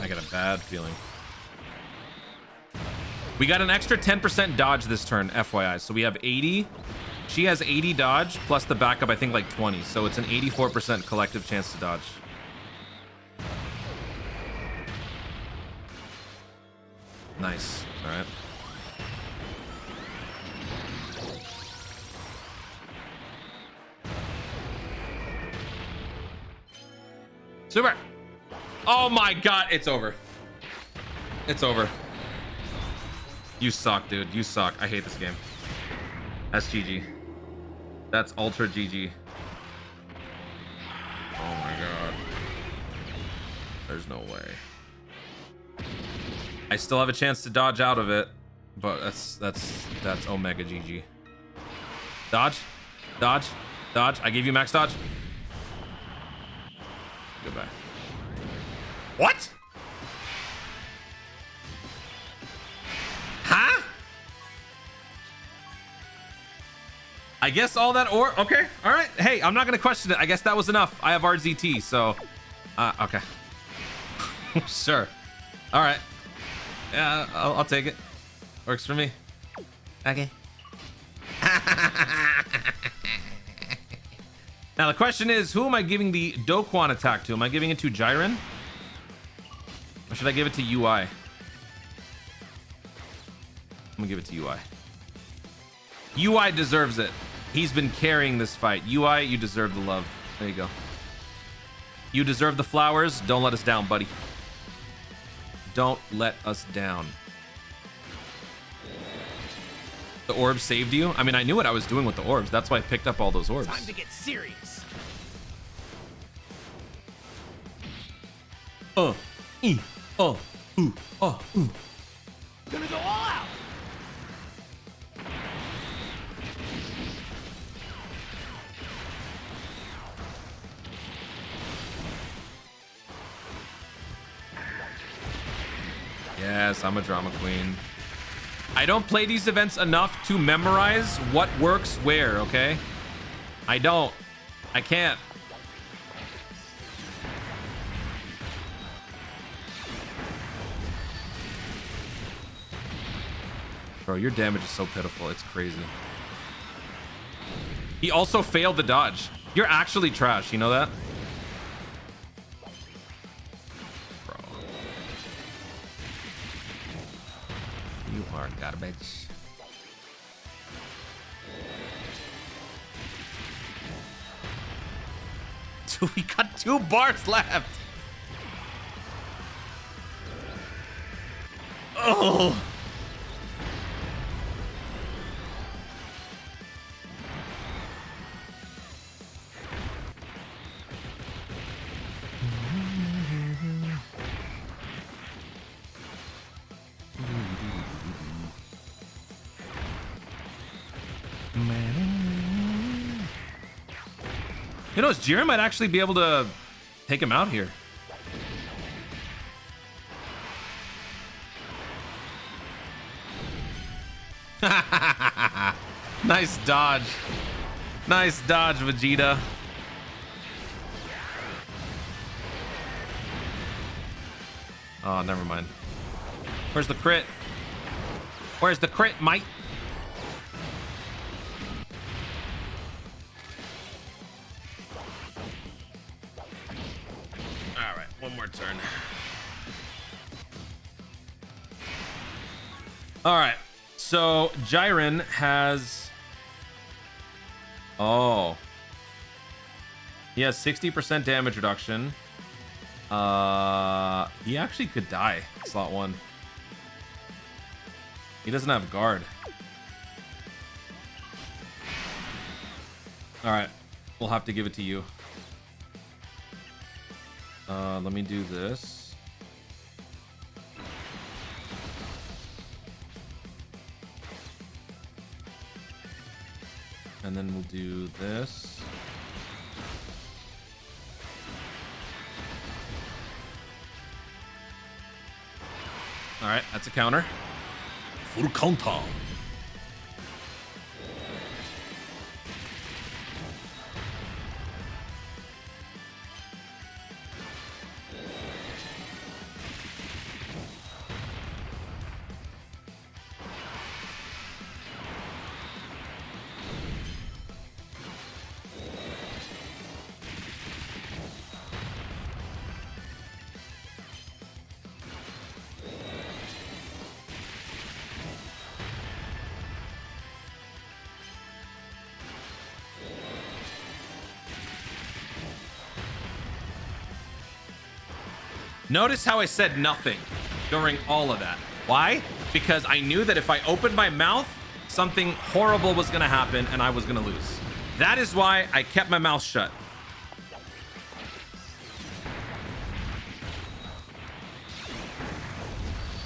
A: I got a bad feeling. We got an extra 10% dodge this turn, FYI. So we have 80. She has 80 dodge, plus the backup, I think, like 20. So it's an 84% collective chance to dodge. Nice. All right. Super. Oh my god, it's over. It's over. You suck, dude. You suck. I hate this game. That's GG. That's ultra GG. Oh my god. There's no way. I still have a chance to dodge out of it, but that's omega GG. Dodge. Dodge. Dodge. I gave you max dodge. Goodbye. What? Huh? I guess all that or okay. All right. Hey, I'm not gonna question it. I guess that was enough. I have RZT, so okay. Sure. All right. Yeah, I'll take it. Works for me. Okay. Now the question is, who am I giving the Dokkan attack to? Am I giving it to Jiren? Or should I give it to UI? I'm gonna give it to UI. UI deserves it. He's been carrying this fight. UI, you deserve the love. There you go. You deserve the flowers. Don't let us down, buddy. Don't let us down. The orbs saved you? I mean, I knew what I was doing with the orbs. That's why I picked up all those orbs.
E: Time to get serious.
A: Gonna go all out. Yes, I'm a drama queen. I don't play these events enough to memorize what works where, okay? I don't. I can't. Bro, your damage is so pitiful. It's crazy. He also failed the dodge. You're actually trash. You know that? Bro. You are garbage. Dude, we got 2 bars left. Oh. You know, Jiren might actually be able to take him out here. Nice dodge. Nice dodge, Vegeta. Oh, never mind. Where's the crit? Where's the crit, mate? All right, one more turn. All right, so Jiren has... Oh. He has 60% damage reduction. He actually could die, slot 1. He doesn't have guard. All right, we'll have to give it to you. Let me do this. And then we'll do this. All right, that's a counter. Full counter. Notice how I said nothing during all of that. Why? Because I knew that if I opened my mouth, something horrible was going to happen and I was going to lose. That is why I kept my mouth shut.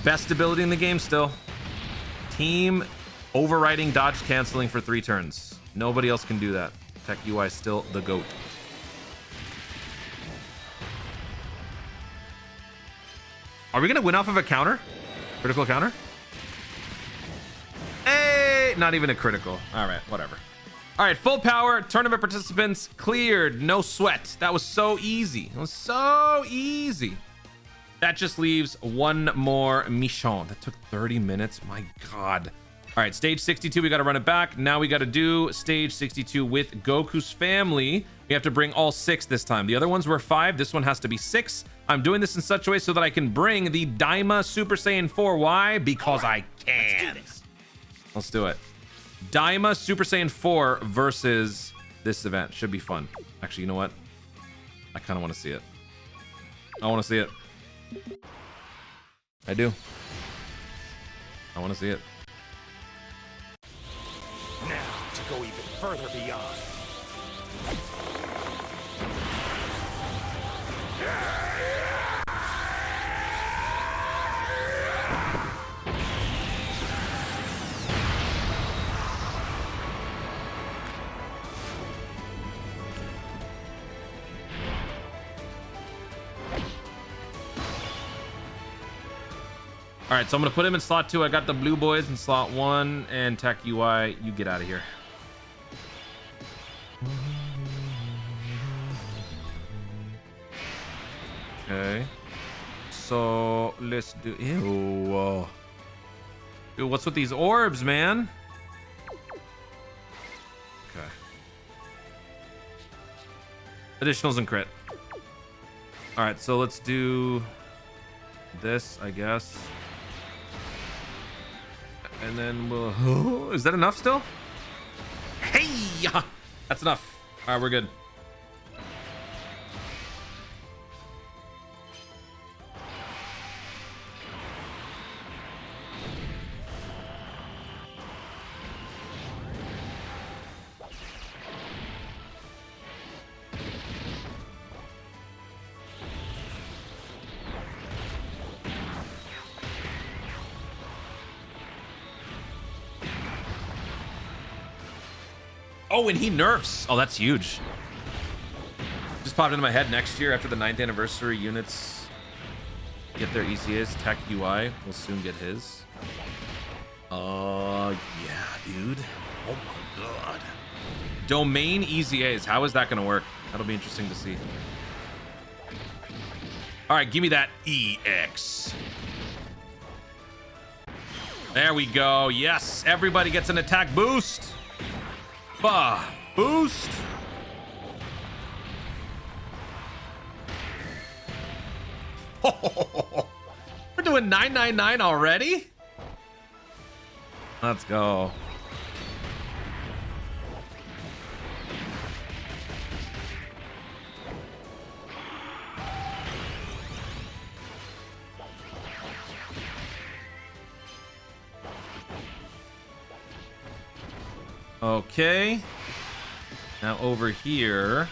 A: Best ability in the game still. Team overriding dodge canceling for 3 turns. Nobody else can do that. Tech UI still the GOAT. Are we gonna win off of a counter? Critical counter? Hey, not even a critical. All right, whatever. All right, full power. Tournament participants cleared. No sweat. That was so easy. It was so easy. That just leaves one more mission. That took 30 minutes. My God. All right, stage 62. We got to run it back. Now we got to do stage 62 with Goku's family. We have to bring all 6 this time. The other ones were 5. This one has to be 6. I'm doing this in such a way so that I can bring the Daima Super Saiyan 4. Why? Because I can. Let's do this. Let's do it. Daima Super Saiyan 4 versus this event. Should be fun. Actually, you know what? I kind of want to see it. I want to see it. I do. I want to see it.
E: go even further beyond.
A: All right, so I'm gonna put him in slot 2. I got the blue boys in slot 1, and Tech UI, you get out of here. Okay. So let's do. Ew. Dude, what's with these orbs, man? Okay. Additionals and crit. All right, so let's do this, I guess. And then we'll... Is that enough still? Hey! That's enough. All right, we're good. Oh, and he nerfs. Oh, that's huge. Just popped into my head. Next year, after the 9th anniversary, units get their ECAs. Tech UI will soon get his. Yeah, dude. Oh my god. Domain EZAs. How is that gonna work? That'll be interesting to see. All right, give me that EX. There we go. Yes, everybody gets an attack boost. Bah, boost. We're doing 999 already? Let's go. Okay. Now over here.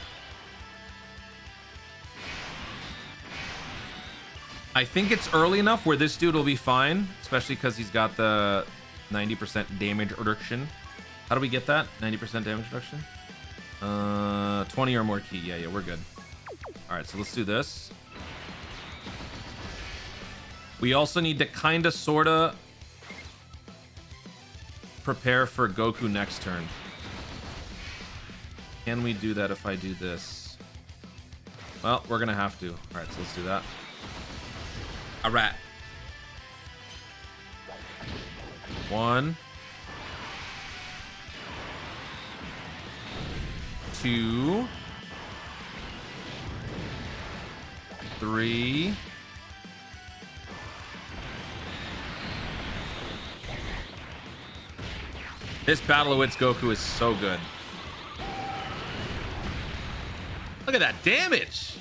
A: I think it's early enough where this dude will be fine, especially because he's got the 90% damage reduction. How do we get that? 90% damage reduction? 20 or more key. Yeah, we're good. All right, so let's do this. We also need to kind of, sort of prepare for Goku next turn. Can we do that if I do this? Well, we're gonna have to. All right, so let's do that. All right. 1, 2, 3. This Battle of Wits Goku is so good. Look at that damage.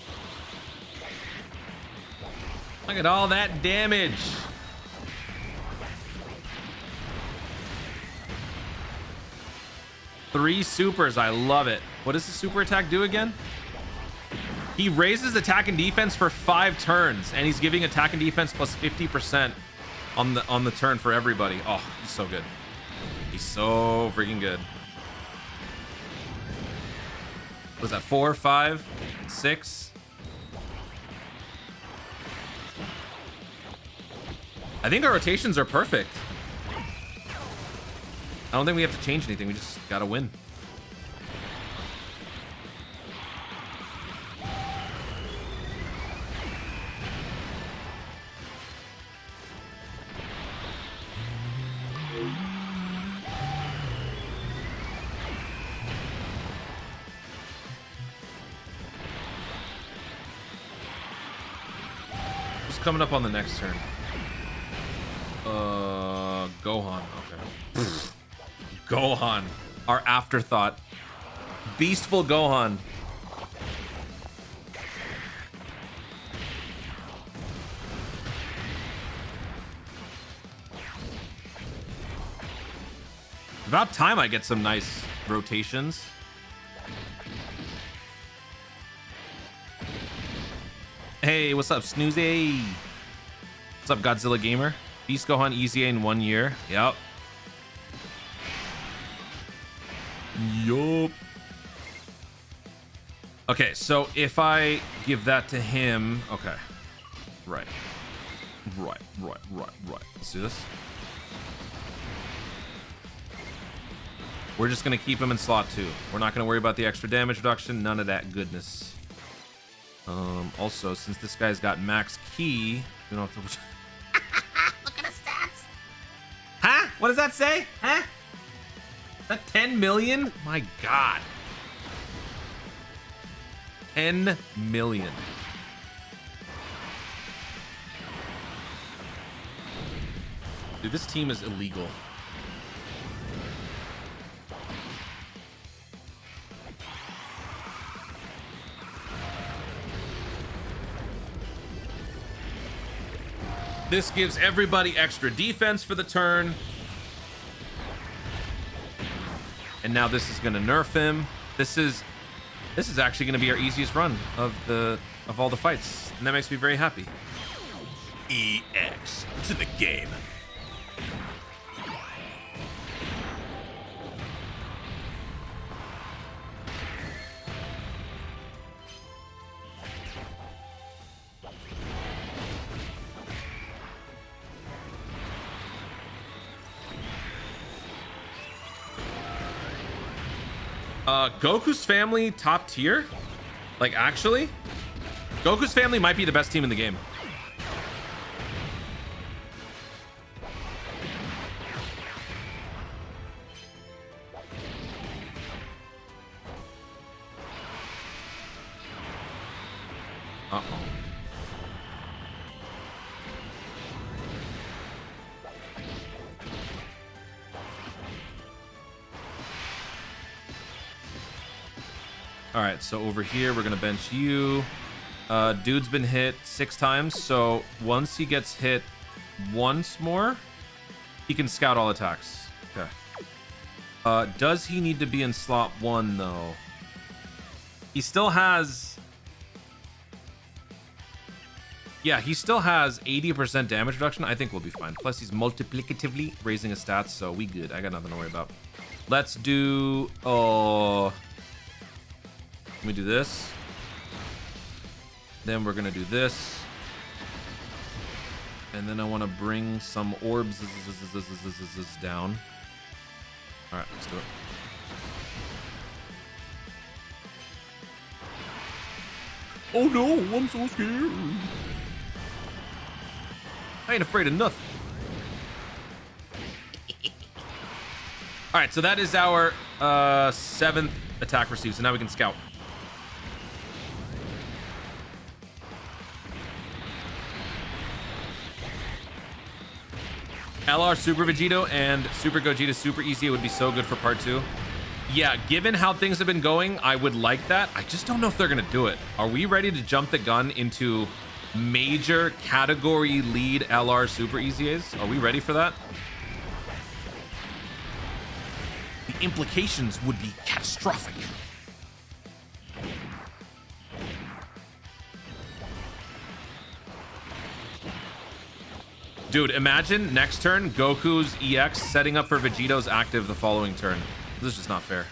A: Look at all that damage. Three supers. I love it. What does the super attack do again? He raises attack and defense for 5 turns, and he's giving attack and defense plus 50% on the turn for everybody. Oh, he's so good. He's so freaking good. What is that? 4, 5, 6? I think our rotations are perfect. I don't think we have to change anything. We just gotta win. Coming up on the next turn. Gohan. Okay. Gohan. Our afterthought. Beastful Gohan. About time I get some nice rotations. Hey, what's up, Snoozy? What's up, Godzilla Gamer? Beast Gohan easy in 1 year. Yep. Yup. Okay, so if I give that to him, okay. Right. Let's do this. We're just gonna keep him in slot 2. We're not gonna worry about the extra damage reduction, none of that goodness. Also, since this guy's got max key, we don't have to. Look at his stats. Huh? What does that say? Huh? Is that 10 million? My God. 10 million. Dude, this team is illegal. This gives everybody extra defense for the turn. And now this is gonna nerf him. This is actually gonna be our easiest run of all the fights. And that makes me very happy.
D: EX to the game.
A: Goku's family top tier? Like, actually? Goku's family might be the best team in the game. Uh-oh. All right, so over here, we're gonna bench you. Dude's been hit 6 times, so once he gets hit once more, he can scout all attacks. Okay. Does he need to be in slot 1, though? He still has... Yeah, he still has 80% damage reduction. I think we'll be fine. Plus, he's multiplicatively raising his stats, so we good. I got nothing to worry about. Let's do... Oh... Let me do this. Then we're gonna do this. And then I want to bring some orbs down. All right, let's do it. Oh no, I'm so scared. I ain't afraid of nothing. All right, so that is our 7th attack received. So now we can scout. LR Super Vegeta and Super Gogeta Super Easy would be so good for part 2. Yeah, given how things have been going, I would like that. I just don't know if they're gonna do it. Are we ready to jump the gun into major category lead LR Super Easy? Are we ready for that? The implications would be catastrophic. Dude, imagine next turn, Goku's EX setting up for Vegeto's active the following turn. This is just not fair.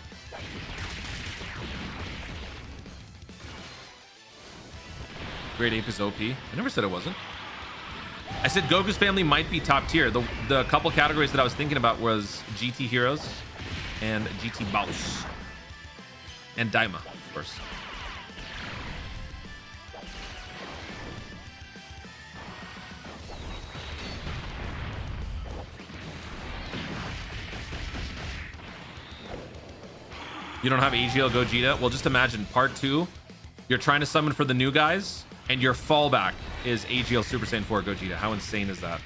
A: Grade Ape is OP. I never said it wasn't. I said Goku's family might be top tier. The couple categories that I was thinking about was GT Heroes and GT Baus. And Daima, of course. You don't have AGL Gogeta? Well, just imagine part 2, you're trying to summon for the new guys, and your fallback is AGL Super Saiyan 4 Gogeta. How insane is that?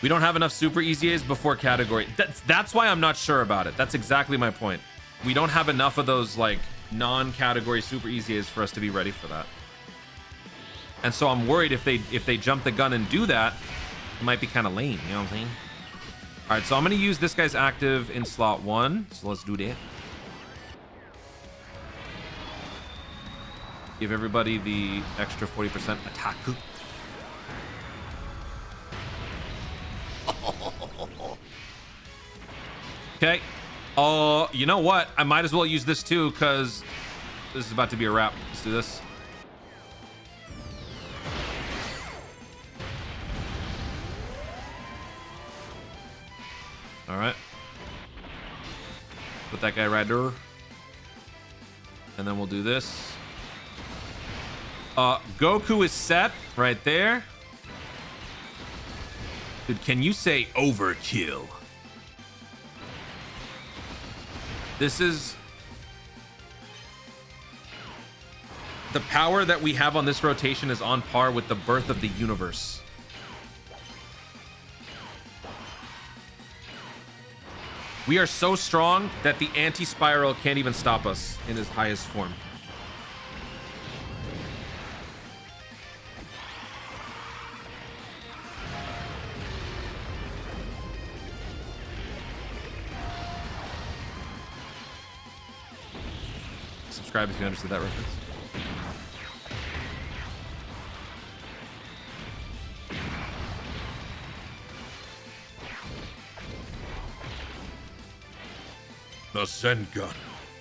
A: We don't have enough Super EZAs before category. That's why I'm not sure about it. That's exactly my point. We don't have enough of those like non-category Super EZAs for us to be ready for that. And so I'm worried if they jump the gun and do that, it might be kind of lame. You know what I'm saying? All right, so I'm gonna use this guy's active in slot 1. So let's do that. Give everybody the extra 40% attack. Okay. Oh, you know what? I might as well use this too, because this is about to be a wrap. Let's do this. All right. Put that guy right there. And then we'll do this. Goku is set right there. Dude, can you say overkill? This is the power that we have on this rotation is on par with the birth of the universe. We are so strong that the anti-spiral can't even stop us in his highest form. Subscribe if you understood that reference.
B: The Sengun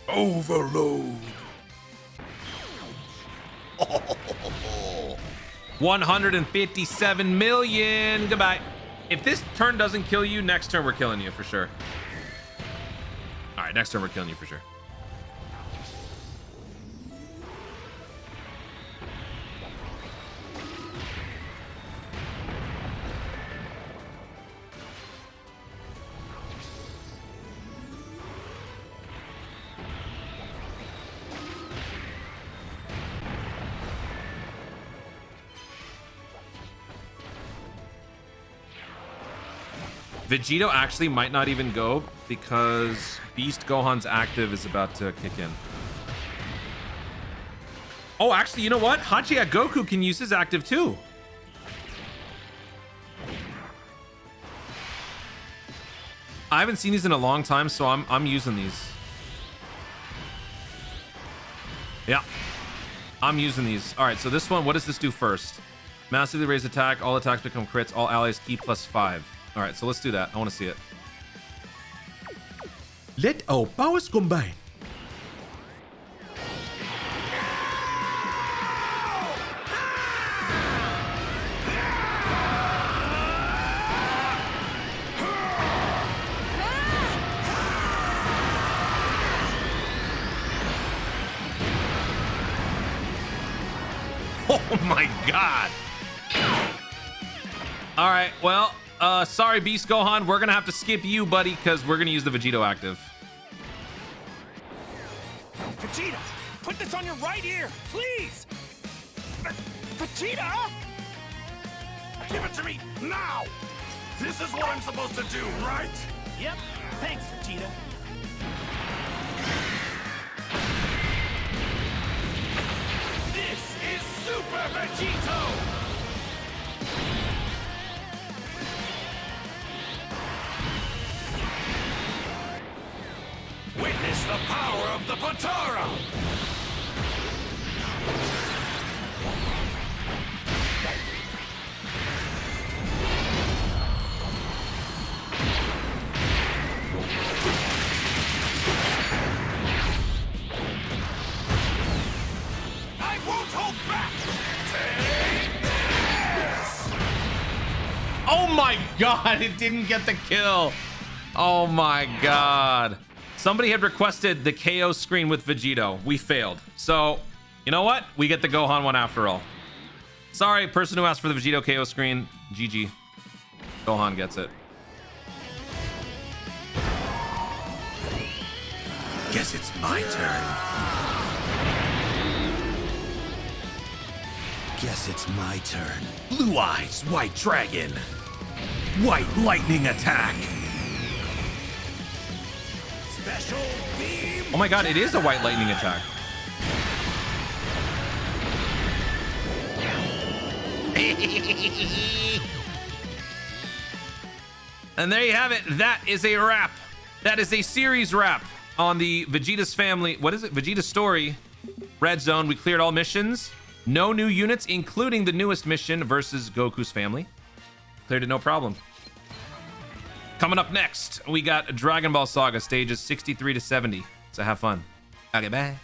B: overload.
A: 157 million. Goodbye. If this turn doesn't kill you, next turn we're killing you for sure. All right, next turn we're killing you for sure. Vegeta actually might not even go because Beast Gohan's active is about to kick in. Oh, actually, you know what? Hachiya Goku can use his active too. I haven't seen these in a long time, so I'm using these. Yeah, I'm using these. All right, so this one, what does this do first? Massively raise attack. All attacks become crits. All allies keep +5. All right, so let's do that. I want to see it.
G: Let our powers combine.
A: Oh my god. All right, well, sorry, Beast Gohan. We're gonna have to skip you, buddy, because we're gonna use the Vegito active.
E: Vegeta, put this on your right ear, please! Vegeta?
B: Give it to me now! This is what I'm supposed to do, right?
E: Yep, thanks, Vegeta.
B: This is Super Vegito! Witness the power of the Potara! I won't hold back! Take this!
A: Oh my god, it didn't get the kill. Oh my god. Somebody had requested the KO screen with Vegito. We failed. So, you know what? We get the Gohan one after all. Sorry, person who asked for the Vegito KO screen. GG. Gohan gets it.
G: Guess it's my turn. Guess it's my turn. Blue Eyes, White Dragon. White Lightning Attack.
B: Special beam!
A: Oh my god, it is a white lightning attack. And there you have it. That is a wrap. That is a series wrap on the Vegeta's family. What is it? Vegeta story. Red Zone. We cleared all missions. No new units, including the newest mission versus Goku's family. Cleared it no problem. Coming up next, we got Dragon Ball Saga stages 63 to 70. So have fun. Okay, bye.